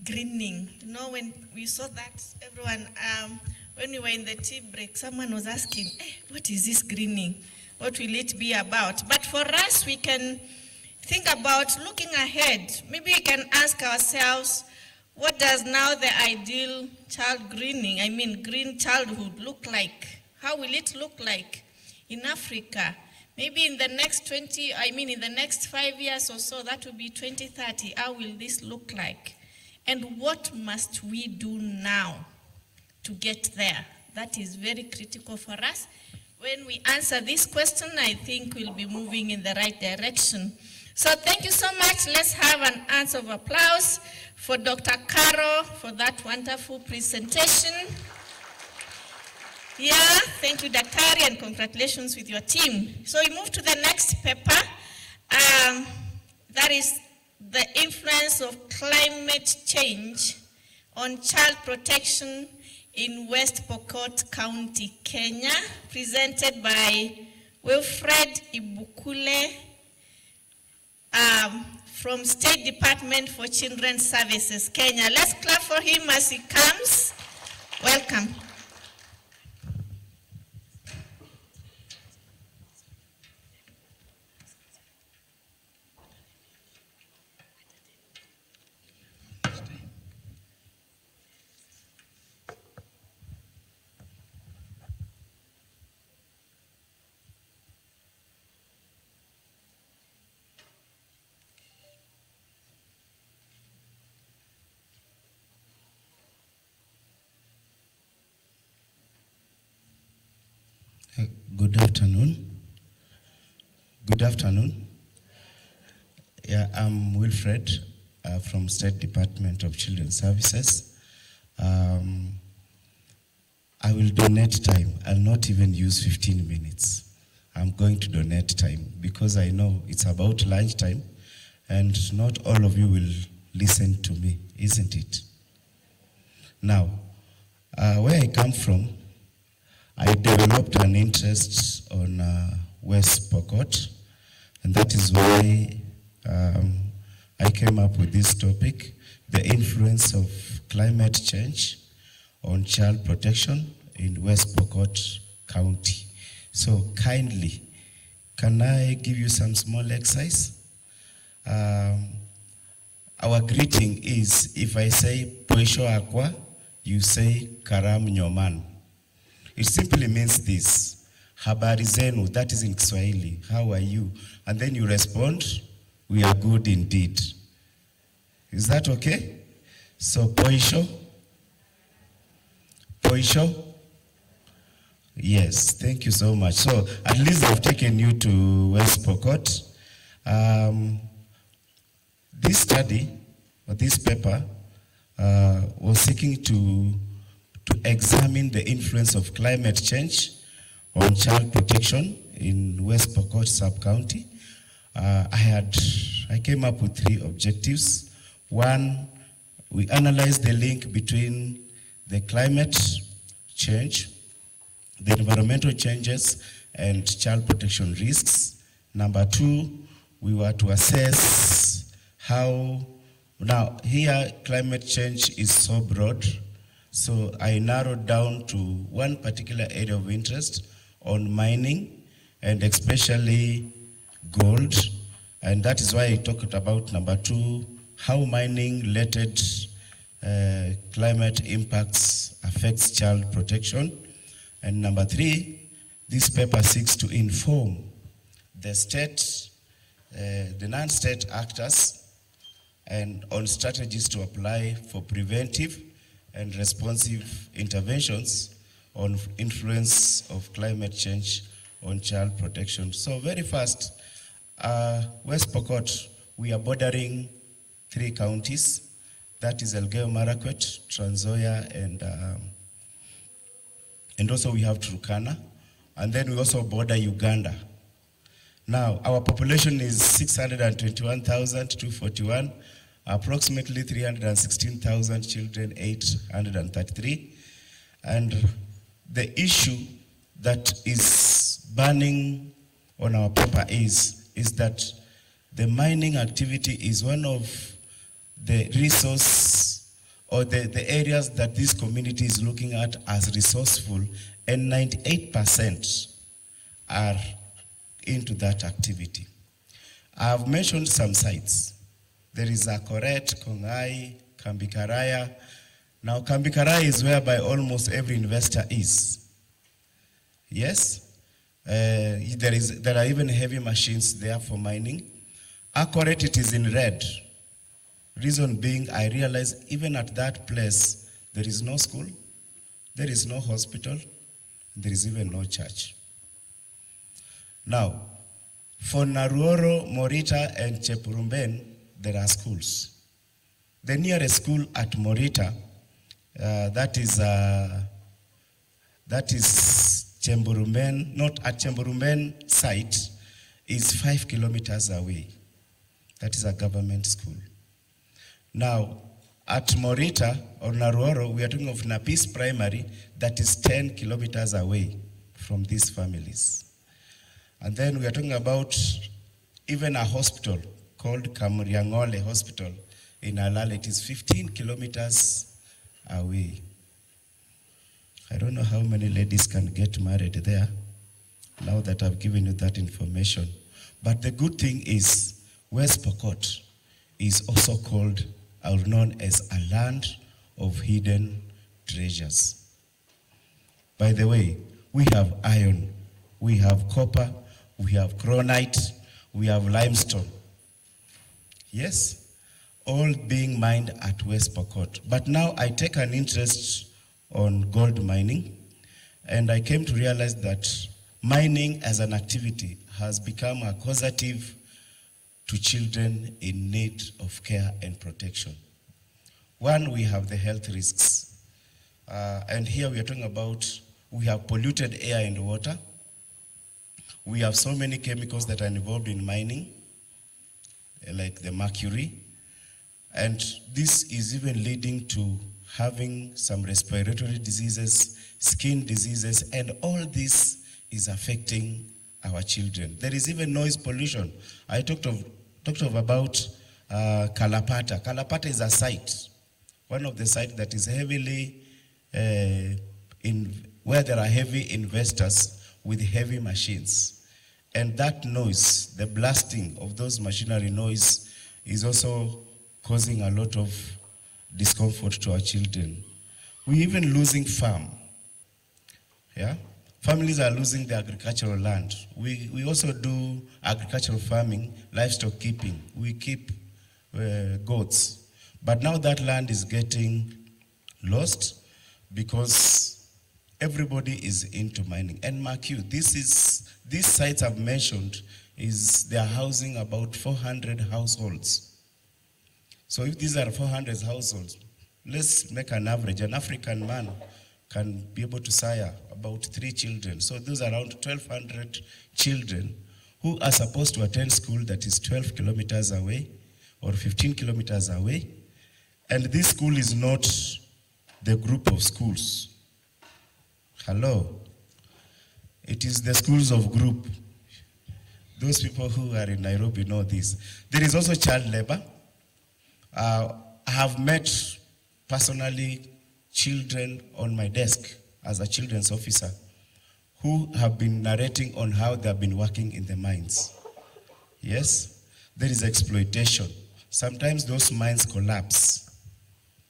greening. You know, when we saw that, everyone, when we were in the tea break, someone was asking, what is this greening? What will it be about? But for us, we can think about looking ahead. Maybe we can ask ourselves, what does now the ideal green childhood look like? How will it look like in Africa? Maybe in the next in the next 5 years or so, that will be 2030. How will this look like? And what must we do now to get there? That is very critical for us. When we answer this question, I think we'll be moving in the right direction. So thank you so much. Let's have an answer of applause for Dr. Carol for that wonderful presentation. Yeah, thank you, Daktari, and congratulations with your team. So we move to the next paper. That is the influence of climate change on child protection in West Pokot County, Kenya, presented by Wilfred Ibukule from State Department for Children's Services, Kenya. Let's clap for him as he comes. Welcome. Good afternoon. Good afternoon. Yeah, I'm Wilfred from State Department of Children's Services. I will donate time. I'll not even use 15 minutes. I'm going to donate time because I know it's about lunchtime and not all of you will listen to me, isn't it? Now, where I come from, I developed an interest on West Pokot, and that is why I came up with this topic, the influence of climate change on child protection in West Pokot County. So kindly, can I give you some small exercise? Our greeting is, if I say Poisho Akwa, you say Karam Nyoman. It simply means this, habari zenu, that is in Kiswahili, how are you? And then you respond, we are good indeed. Is that okay? So Poisho? Poisho? Yes, thank you so much. So at least I've taken you to West Pokot. This study, or this paper, was seeking to examine the influence of climate change on child protection in West Pokot sub-county. I had I came up with 3 objectives. One, we analyzed the link between the climate change, the environmental changes, and child protection risks. Number 2, we were to assess how, now here climate change is so broad, so I narrowed down to one particular area of interest on mining and especially gold, and that is why I talked about number 2, how mining-related climate impacts affects child protection. And number 3, this paper seeks to inform the state, the non-state actors, and on strategies to apply for preventive and responsive interventions on influence of climate change on child protection. So very fast, West Pokot, we are bordering 3 counties, that is Elgeyo Marakwet, Trans Nzoia, and also we have Turkana, and then we also border Uganda. Now, our population is 621,241, approximately 316,000 children, 833. And the issue that is burning on our paper is that the mining activity is one of the resource or the areas that this community is looking at as resourceful, and 98% are into that activity. I've mentioned some sites. There is Akoret, Kongai, Kambikaraya. Now Kambikaraya is whereby almost every investor is. Yes? There are even heavy machines there for mining. Akoret, it is in red. Reason being, I realize even at that place, there is no school, there is no hospital, there is even no church. Now, for Naruoro, Morita, and Chepurumben, there are schools. The nearest school at Morita, that is Chemburumben, not at Chemburumben site, is 5 kilometers away. That is a government school. Now, at Morita or Naruoro, we are talking of Napis Primary, that is 10 kilometers away from these families. And then we are talking about even a hospital called Kamuriangole Hospital in Alal. It is 15 kilometers away. I don't know how many ladies can get married there, now that I've given you that information. But the good thing is, West Pokot is also called or known as a land of hidden treasures. By the way, we have iron, we have copper, we have granite, we have limestone. Yes, all being mined at West Pokot. But now I take an interest on gold mining, and I came to realize that mining as an activity has become a causative to children in need of care and protection. One, we have the health risks. And here we are talking about, we have polluted air and water. We have so many chemicals that are involved in mining, like the mercury. And this is even leading to having some respiratory diseases, skin diseases, and all this is affecting our children. There is even noise pollution. I talked about Kalapata. Kalapata is a site, one of the sites that is heavily, where there are heavy investors with heavy machines. And that noise, the blasting of those machinery noise, is also causing a lot of discomfort to our children. We're even losing farm. Yeah? Families are losing their agricultural land. We also do agricultural farming, livestock keeping. We keep goats. But now that land is getting lost because everybody is into mining. And mark you, these sites I've mentioned, they are housing about 400 households. So if these are 400 households, let's make an average. An African man can be able to sire about 3 children. So those are around 1,200 children who are supposed to attend school that is 12 kilometers away or 15 kilometers away, and this school is not the group of schools. Hello. It is the schools of group. Those people who are in Nairobi know this. There is also child labor. I have met personally children on my desk as a children's officer who have been narrating on how they have been working in the mines. Yes, there is exploitation. Sometimes those mines collapse.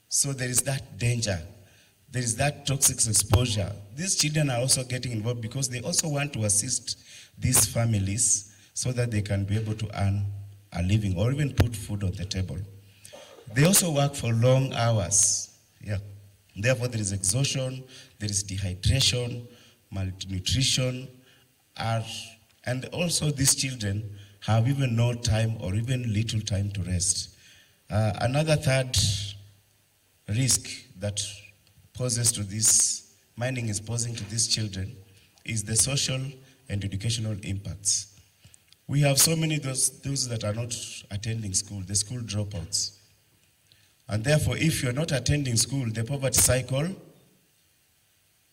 So there is that danger. There is that toxic exposure. These children are also getting involved because they also want to assist these families so that they can be able to earn a living or even put food on the table. They also work for long hours. Yeah. Therefore, there is exhaustion, there is dehydration, malnutrition, and also these children have even no time or even little time to rest. Another third risk that poses to this, mining is posing to these children, is the social and educational impacts. We have so many those that are not attending school, the school dropouts. And therefore, if you're not attending school, the poverty cycle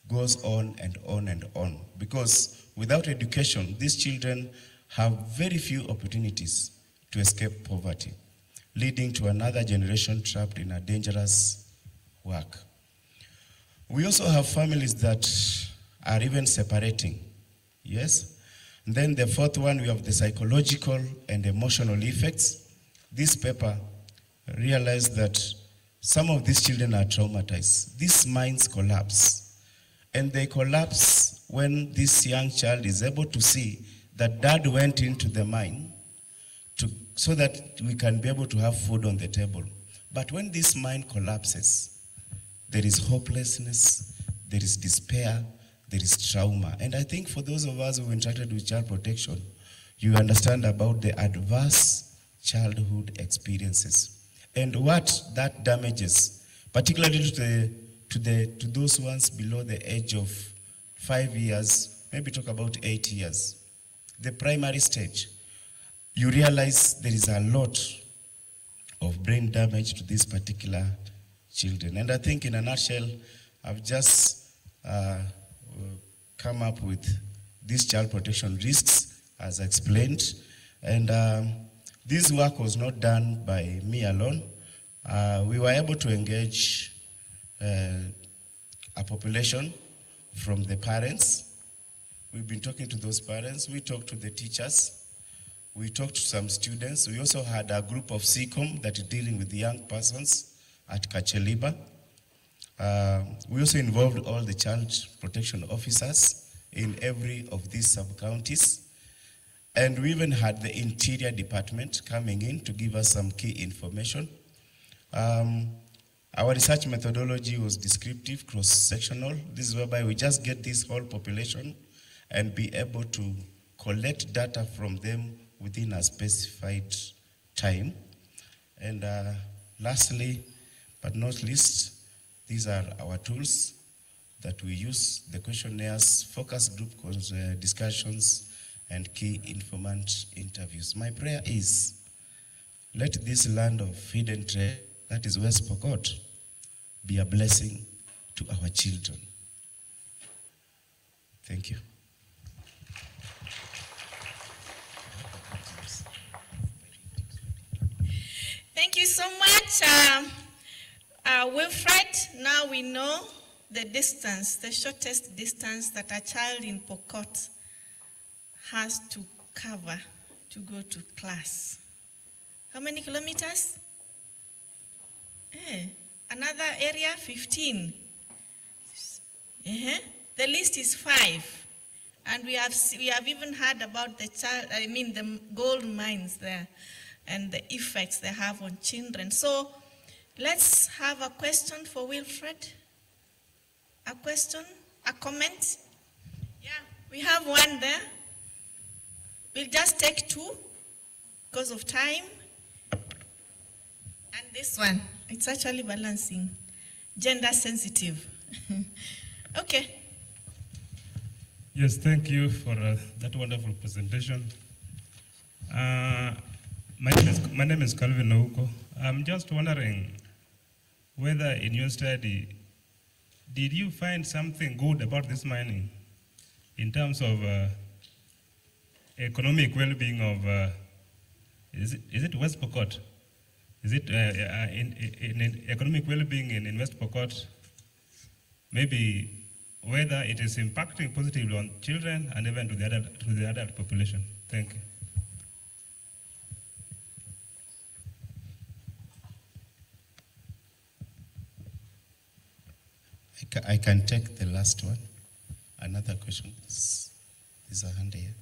goes on and on and on. Because without education, these children have very few opportunities to escape poverty, leading to another generation trapped in a dangerous work. We also have families that are even separating. Yes? And then the fourth one, we have the psychological and emotional effects. This paper realized that some of these children are traumatized. These minds collapse. And they collapse when this young child is able to see that dad went into the mine so that we can be able to have food on the table. But when this mine collapses, there is hopelessness, there is despair, there is trauma. And I think for those of us who interacted with child protection, you understand about the adverse childhood experiences and what that damages, particularly to those ones below the age of 5 years, maybe talk about 8 years. The primary stage, you realize there is a lot of brain damage to these particular children. And I think in a nutshell, I've just come up with these child protection risks as explained. And this work was not done by me alone. We were able to engage a population from the parents. We've been talking to those parents. We talked to the teachers. We talked to some students. We also had a group of CCOM that is dealing with young persons at Kacheliba. We also involved all the child protection officers in every of these sub-counties. And we even had the Interior Department coming in to give us some key information. Our research methodology was descriptive, cross-sectional. This is whereby we just get this whole population and be able to collect data from them within a specified time. And lastly, but not least, these are our tools that we use, the questionnaires, focus group discussions, and key informant interviews. My prayer is, let this land of hidden treasure, that is West Pokot, be a blessing to our children. Thank you. Thank you so much, Wilfred. Now we know the distance, the shortest distance that a child in Pokot has to cover to go to class. How many kilometers? Another area, 15. The list is 5. And we have even heard about the gold mines there and the effects they have on children. So let's have a question for Wilfred. A question, a comment? Yeah, we have one there. We'll just take 2 because of time. And this one, it's actually balancing, gender sensitive. Okay. Yes, thank you for that wonderful presentation. My name is Calvin Ouko. I'm just wondering whether in your study, did you find something good about this mining in terms of economic well-being of, is it West Pokot? Is it in economic well-being in West Pokot? Maybe whether it is impacting positively on children and even to the adult population. Thank you. I can take the last one. Another question. There's a hand here.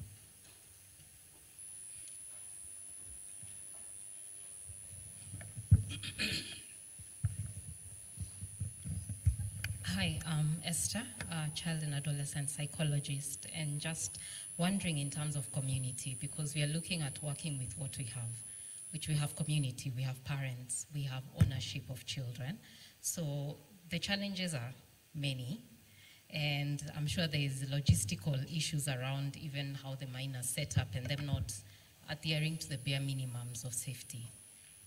Hi, I'm Esther, a child and adolescent psychologist, and just wondering in terms of community, because we are looking at working with what we have, which we have community, we have parents, we have ownership of children. So the challenges are many, and I'm sure there is logistical issues around even how the mine are set up and them not adhering to the bare minimums of safety.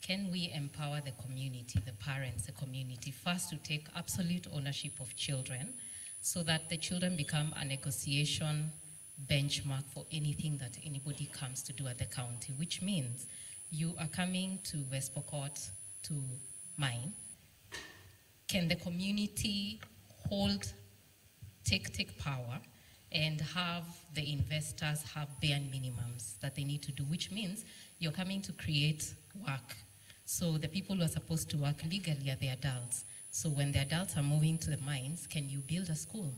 Can we empower the community, the parents, the community, first to take absolute ownership of children so that the children become a negotiation benchmark for anything that anybody comes to do at the county, which means you are coming to West Pokot to mine. Can the community take power and have the investors have bare minimums that they need to do, which means you're coming to create work. So the people who are supposed to work legally are the adults. So when the adults are moving to the mines, can you build a school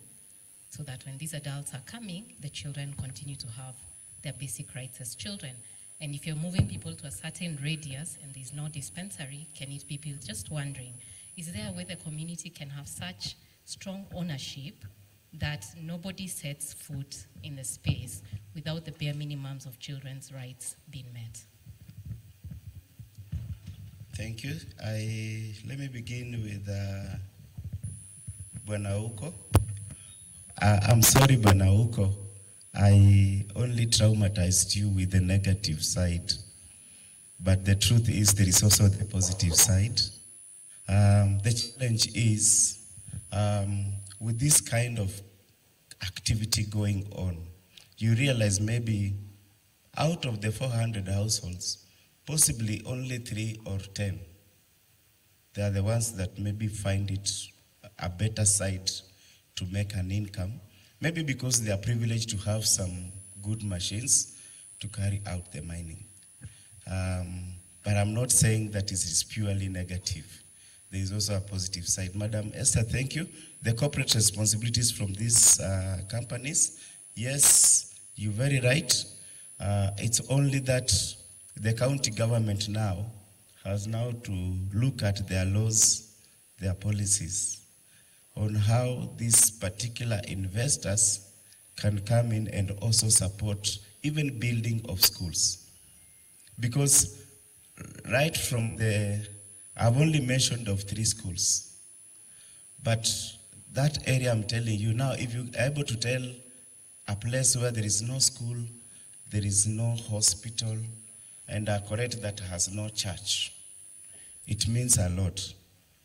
so that when these adults are coming, the children continue to have their basic rights as children? And if you're moving people to a certain radius and there's no dispensary, can it be built? Just wondering, is there a way the community can have such strong ownership that nobody sets foot in the space without the bare minimums of children's rights being met? Thank you. Let me begin with Bwana Uko. I'm sorry, Bwana Uko. I only traumatized you with the negative side. But the truth is there is also the positive side. The challenge is with this kind of activity going on, you realize maybe out of the 400 households, possibly only 3 or 10, they are the ones that maybe find it a better site to make an income, maybe because they are privileged to have some good machines to carry out the mining. But I'm not saying that it is purely negative. There is also a positive side. Madam Esther, thank you. The corporate responsibilities from these companies, yes, you're very right. It's only that the county government now has now to look at their laws, their policies, on how these particular investors can come in and also support even building of schools. Because right from I've only mentioned of 3 schools, but that area I'm telling you now, if you're able to tell a place where there is no school, there is no hospital, and are correct that has no church, it means a lot.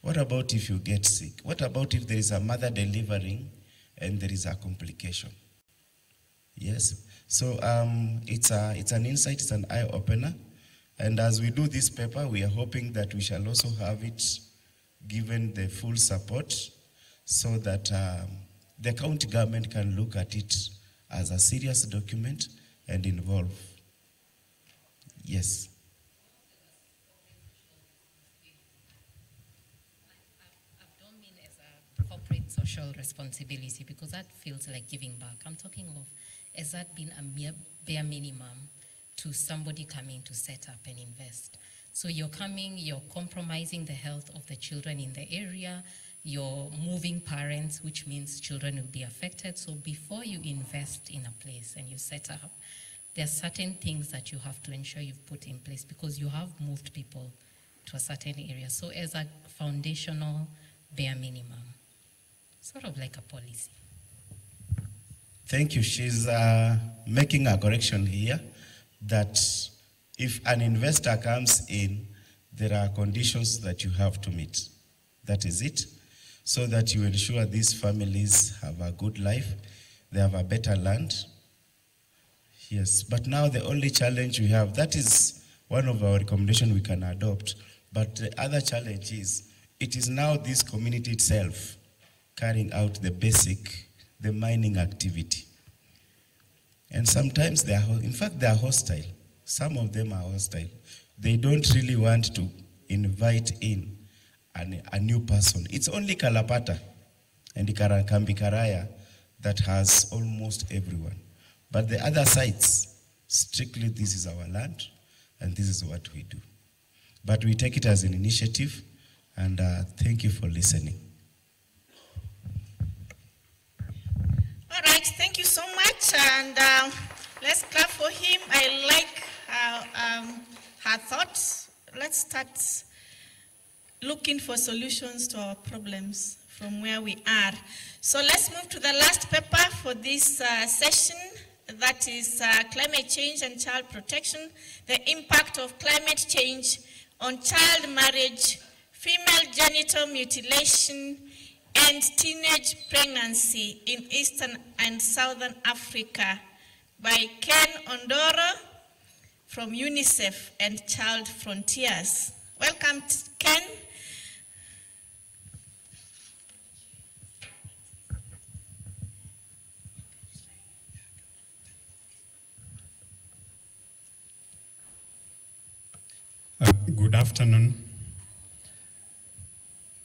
What about if you get sick? What about if there is a mother delivering and there is a complication? Yes. So it's an insight, it's an eye-opener. And as we do this paper, we are hoping that we shall also have it given the full support so that the county government can look at it as a serious document and involve. Yes. I don't mean as a corporate social responsibility, because that feels like giving back. I'm talking of, has that been a mere bare minimum to somebody coming to set up and invest? So you're coming, you're compromising the health of the children in the area, you're moving parents, which means children will be affected. So before you invest in a place and you set up, there are certain things that you have to ensure you've put in place because you have moved people to a certain area. So as a foundational bare minimum, sort of like a policy. Thank you. She's making a correction here that If an investor comes in, there are conditions that you have to meet. That is it. So that you ensure these families have a good life, they have a better land. Yes, but now the only challenge we have, that is one of our recommendations we can adopt. But the other challenge is, it is now this community itself carrying out the mining activity. And sometimes they are hostile. Some of them are hostile. They don't really want to invite in a new person. It's only Kalapata and Kambikaraya that has almost everyone. But the other sites, strictly this is our land and this is what we do. But we take it as an initiative, and thank you for listening. All right, thank you so much, and let's clap for him. I like her thoughts. Let's start looking for solutions to our problems from where we are. So let's move to the last paper for this session. That is climate change and child protection, the impact of climate change on child marriage, female genital mutilation, and teenage pregnancy in Eastern and Southern Africa by Ken Ondoro from UNICEF and Child Frontiers. Welcome, Ken. Good afternoon.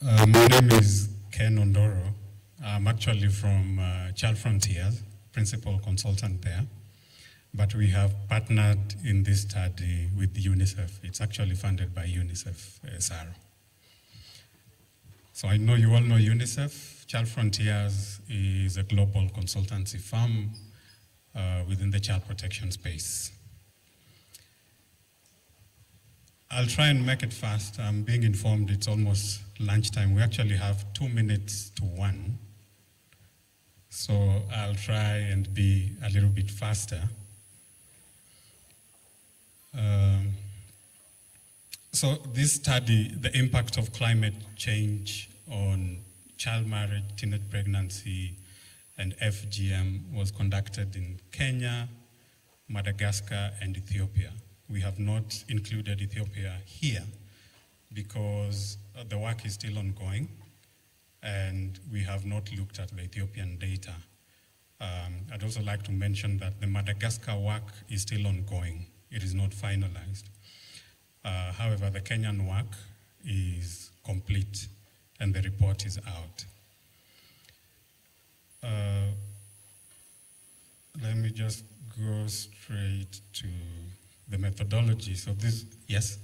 My name is Ken Ondoro. I'm actually from Child Frontiers, principal consultant there. But we have partnered in this study with UNICEF. It's actually funded by UNICEF SR. So I know you all know UNICEF. Child Frontiers is a global consultancy firm within the child protection space. I'll try and make it fast. I'm being informed it's almost lunchtime. We actually have 2 minutes to 1. So I'll try and be a little bit faster. So this study, the impact of climate change on child marriage, teenage pregnancy, and FGM was conducted in Kenya, Madagascar, and Ethiopia. We have not included Ethiopia here because the work is still ongoing and we have not looked at the Ethiopian data. I'd also like to mention that the Madagascar work is still ongoing. It is not finalized. However, the Kenyan work is complete and the report is out. Let me just go straight to the methodology. So this, yes?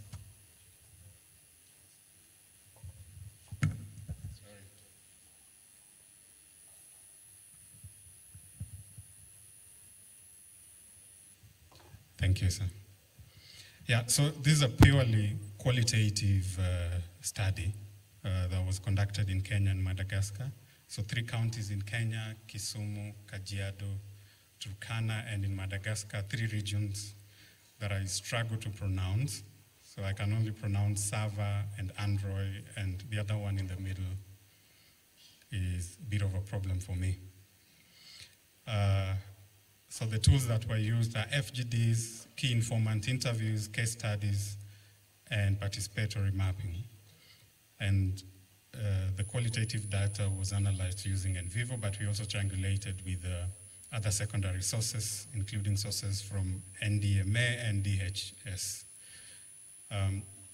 Thank you, sir. Yeah, so this is a purely qualitative study that was conducted in Kenya and Madagascar. So 3 counties in Kenya, Kisumu, Kajiado, Turkana, and in Madagascar, 3 regions that I struggle to pronounce. So I can only pronounce Sava and Android, and the other one in the middle is a bit of a problem for me. So the tools that were used are FGDs, key informant interviews, case studies, and participatory mapping. And the qualitative data was analyzed using NVivo, but we also triangulated with other secondary sources, including sources from NDMA and DHS.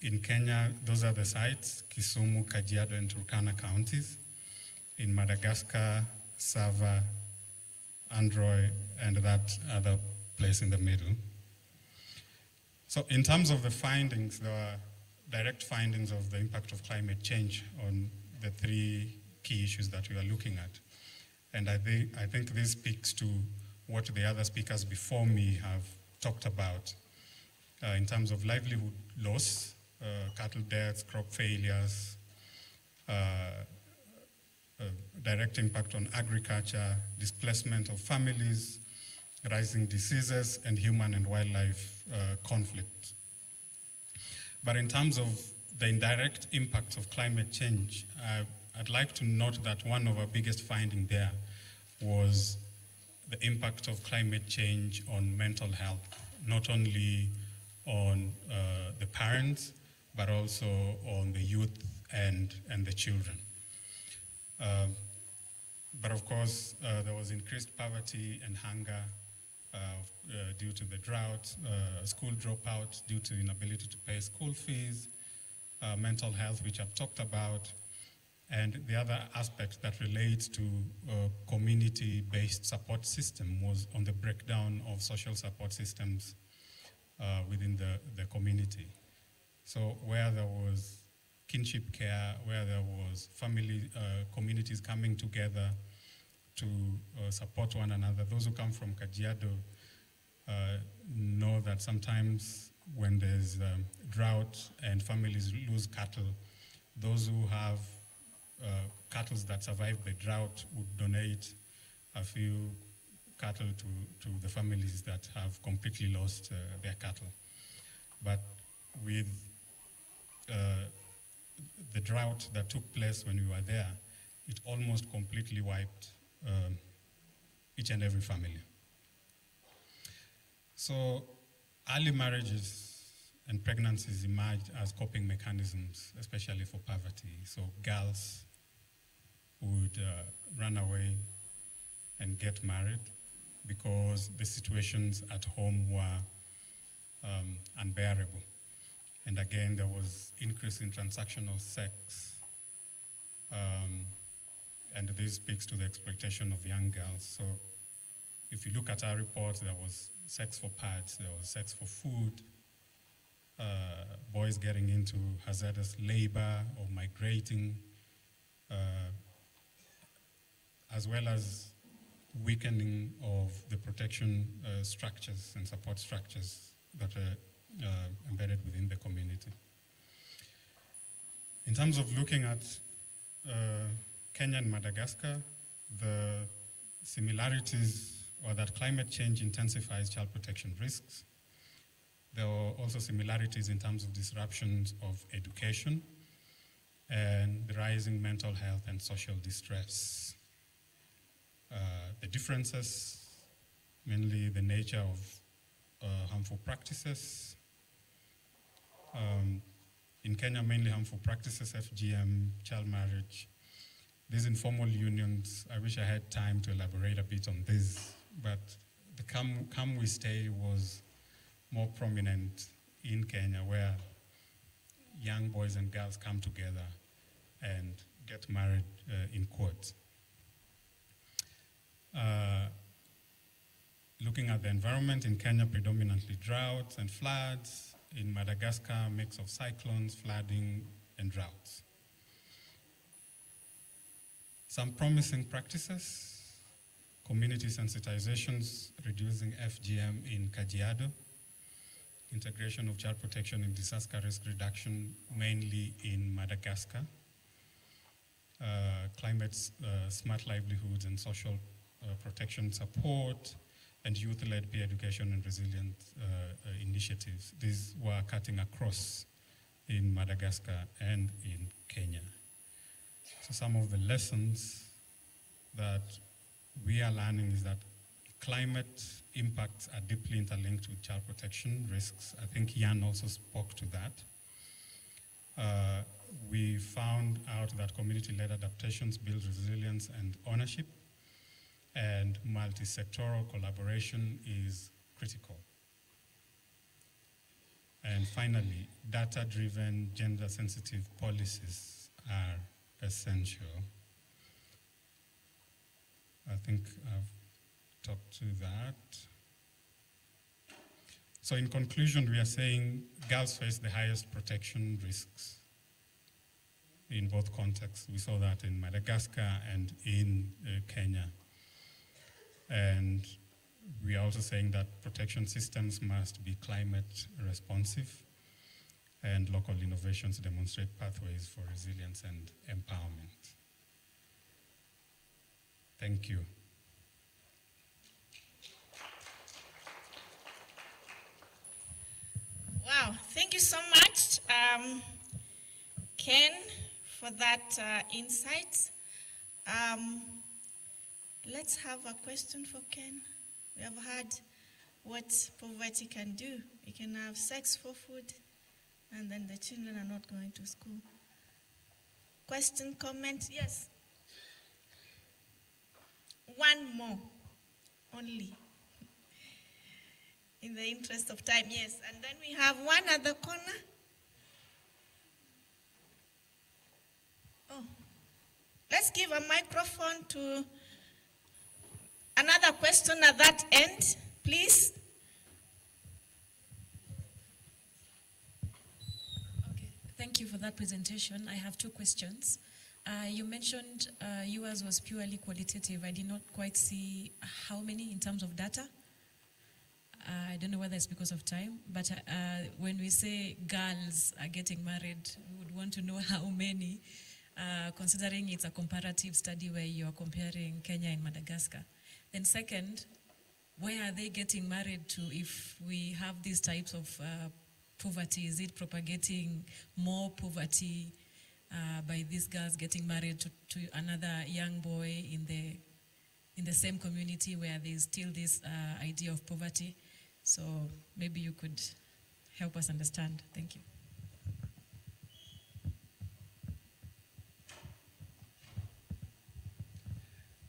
In Kenya, those are the sites, Kisumu, Kajiado, and Turkana counties. In Madagascar, Sava, Android, and that other place in the middle. So in terms of the findings, there are direct findings of the impact of climate change on the 3 key issues that we are looking at. And I think this speaks to what the other speakers before me have talked about in terms of livelihood loss, cattle deaths, crop failures, direct impact on agriculture, displacement of families, rising diseases, and human and wildlife conflict But in terms of the indirect impacts of climate change, I'd like to note that one of our biggest findings there was the impact of climate change on mental health, not only on the parents, but also on the youth and the children. But of course, there was increased poverty and hunger due to the drought, school dropout due to inability to pay school fees, mental health, which I've talked about, and the other aspect that relates to community-based support system was on the breakdown of social support systems within the community. So where there was kinship care, where there was family, communities coming together to support one another. Those who come from Kajiado know that sometimes when there's drought and families lose cattle, those who have cattle that survive the drought would donate a few cattle to the families that have completely lost their cattle. But with the drought that took place when we were there, it almost completely wiped each and every family. So early marriages and pregnancies emerged as coping mechanisms, especially for poverty. So girls would run away and get married because the situations at home were unbearable. And again, there was increase in transactional sex. And this speaks to the exploitation of young girls. So if you look at our reports, there was sex for pads, there was sex for food, boys getting into hazardous labor or migrating, as well as weakening of the protection structures and support structures that are embedded within the community. In terms of looking at Kenya and Madagascar, the similarities or that climate change intensifies child protection risks. There are also similarities in terms of disruptions of education and the rising mental health and social distress. The differences, mainly the nature of harmful practices. In Kenya, mainly harmful practices, FGM, child marriage. These informal unions, I wish I had time to elaborate a bit on this, but the Come We Stay was more prominent in Kenya, where young boys and girls come together and get married in court. Looking at the environment in Kenya, predominantly droughts and floods. In Madagascar, a mix of cyclones, flooding, and droughts. Some promising practices: community sensitizations, reducing FGM in Kajiado, integration of child protection and disaster risk reduction, mainly in Madagascar, climate smart livelihoods and social protection support, and youth-led peer education and resilient initiatives. These were cutting across in Madagascar and in Kenya. So some of the lessons that we are learning is that climate impacts are deeply interlinked with child protection risks. I think Jan also spoke to that. We found out that community-led adaptations build resilience and ownership, and multi-sectoral collaboration is critical. And finally, data-driven, gender-sensitive policies are essential. I think I've talked to that. So in conclusion, we are saying girls face the highest protection risks in both contexts. We saw that in Madagascar and in Kenya. And we are also saying that protection systems must be climate responsive, and local innovations demonstrate pathways for resilience and empowerment. Thank you. Wow, thank you so much. much, Ken, for that insight. Let's have a question for Ken. We have heard what poverty can do. We can have sex for food, and then the children are not going to school. Question, comment? Yes. One more, only. In the interest of time, yes. And then we have one at the corner. Oh, let's give a microphone to another question at that end, please. Okay, thank you for that presentation. I have two questions. You mentioned yours was purely qualitative. I did not quite see how many in terms of data. I don't know whether it's because of time, but when we say girls are getting married, we would want to know how many, considering it's a comparative study where you're comparing Kenya and Madagascar. Then second, where are they getting married to if we have these types of poverty? Is it propagating more poverty by these girls getting married to another young boy in the same community where there's still this idea of poverty? So maybe you could help us understand. Thank you.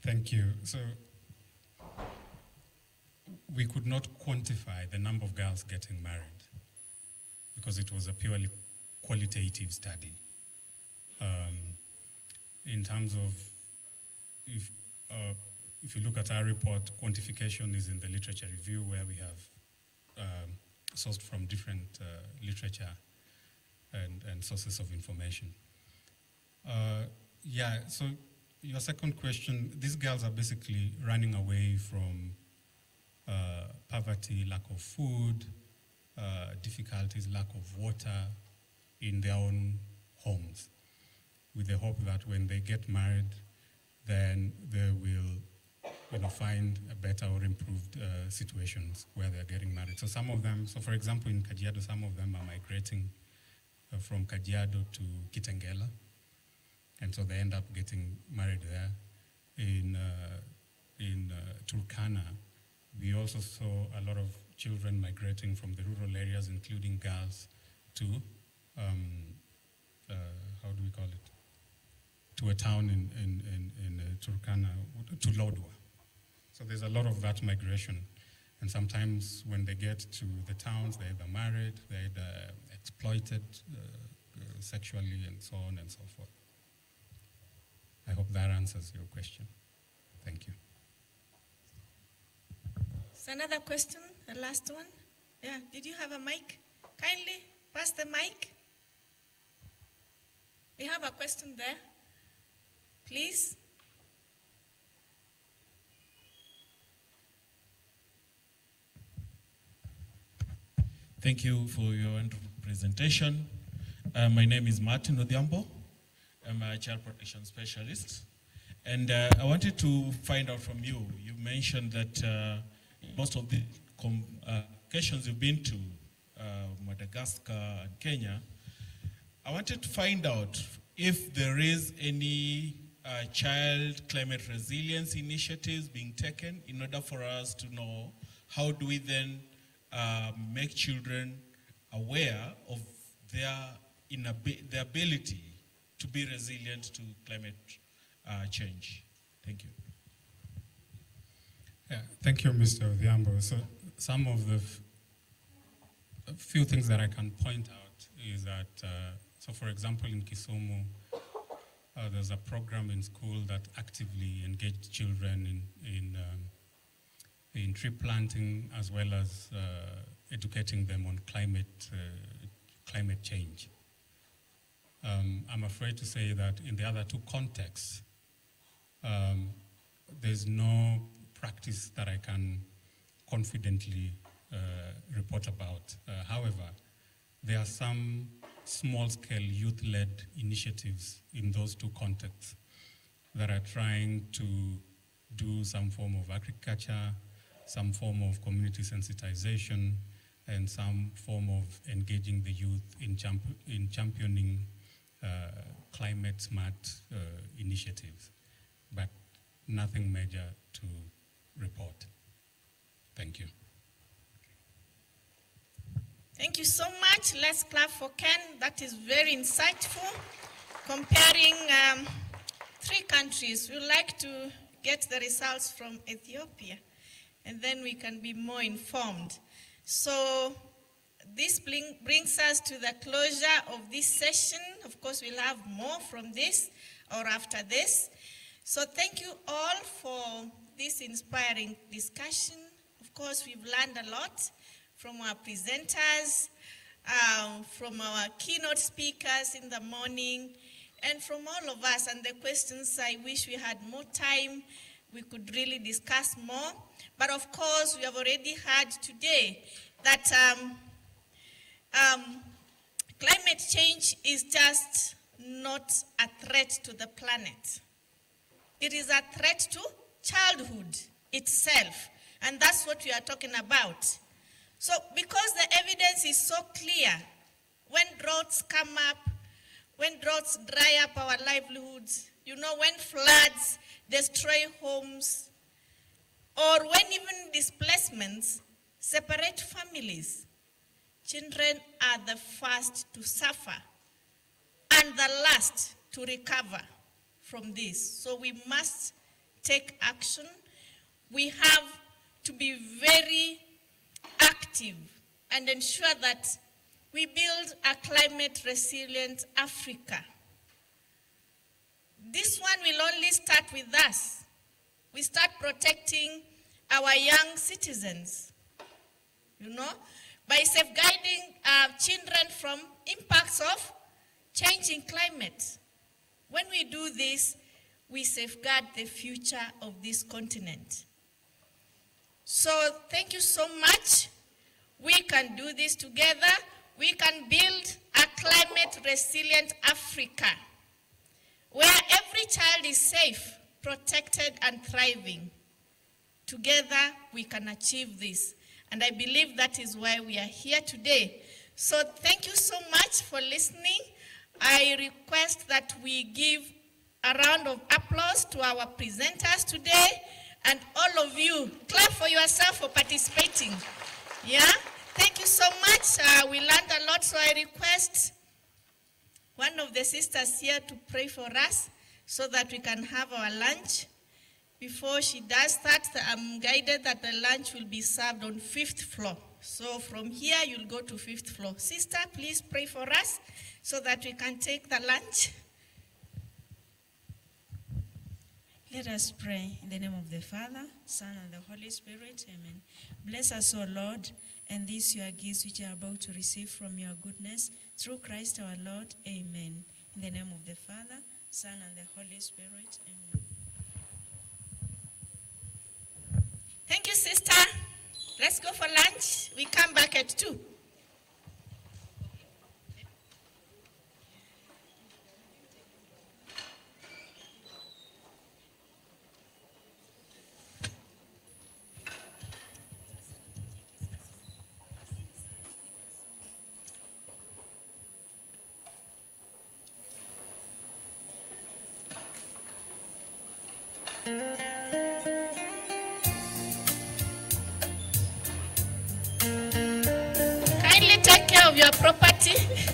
Thank you. So we could not quantify the number of girls getting married because it was a purely qualitative study. In terms of, if you look at our report, quantification is in the literature review where we have sourced from different literature and sources of information. Yeah, so your second question, these girls are basically running away from poverty, lack of food, difficulties, lack of water in their own homes, with the hope that when they get married, then they will find a better or improved situations where they're getting married. So some of them, so for example, in Kajiado, some of them are migrating from Kajiado to Kitengela, and so they end up getting married there. In Turkana, we also saw a lot of children migrating from the rural areas, including girls, to, how do we call it? To a town in Turkana, to Lodwa. So there's a lot of that migration. And sometimes when they get to the towns, they're either married, they're either exploited sexually, and so on and so forth. I hope that answers your question. Thank you. So another question, the last one. Yeah, did you have a mic? Kindly pass the mic. We have a question there. Please. Thank you for your wonderful presentation. My name is Martin Odhiambo. I'm a child protection specialist. And I wanted to find out from you, you mentioned that most of the occasions you've been to, Madagascar and Kenya, I wanted to find out if there is any child climate resilience initiatives being taken in order for us to know how do we then make children aware of their ability to be resilient to climate change. Thank you. Yeah, thank you, Mr. Odhiambo. So some of the a few things that I can point out is that, so for example, in Kisumu, there's a program in school that actively engaged children in tree planting, as well as educating them on climate change. I'm afraid to say that in the other two contexts, there's no practice that I can confidently report about. However, there are some small-scale youth-led initiatives in those two contexts that are trying to do some form of agriculture, some form of community sensitization, and some form of engaging the youth in championing climate smart initiatives, but nothing major to report. Thank you. Thank you so much. Let's clap for Ken. That is very insightful. Comparing 3 countries, we would like to get the results from Ethiopia, and then we can be more informed. So this brings us to the closure of this session. Of course, we'll have more from this or after this. So thank you all for this inspiring discussion. Of course, we've learned a lot from our presenters, from our keynote speakers in the morning, and from all of us. And the questions, I wish we had more time. We could really discuss more. But of course, we have already heard today that climate change is just not a threat to the planet. It is a threat to childhood itself. And that's what we are talking about. So because the evidence is so clear, when droughts come up, when droughts dry up our livelihoods, when floods destroy homes, or when even displacements separate families, children are the first to suffer and the last to recover from this. So we must take action. We have to be very active and ensure that we build a climate resilient Africa. This one will only start with us. We start protecting our young citizens, by safeguarding children from impacts of changing climate. When we do this, we safeguard the future of this continent. So thank you so much. We can do this together. We can build a climate resilient Africa where every child is safe, protected, and thriving. Together, we can achieve this. And I believe that is why we are here today. So thank you so much for listening. I request that we give a round of applause to our presenters today, and all of you, clap for yourself for participating. Yeah? Thank you so much. We learned a lot, so I request one of the sisters here to pray for us so that we can have our lunch. Before she does that, I'm guided that the lunch will be served on 5th floor. So from here, you'll go to 5th floor. Sister, please pray for us so that we can take the lunch. Let us pray in the name of the Father, Son, and the Holy Spirit. Amen. Bless us, O Lord, and these your gifts which are about to receive from your goodness, through Christ our Lord. Amen. In the name of the Father, Son, and the Holy Spirit. Amen. Thank you, sister. Let's go for lunch. We come back at 2. Kindly take care of your property.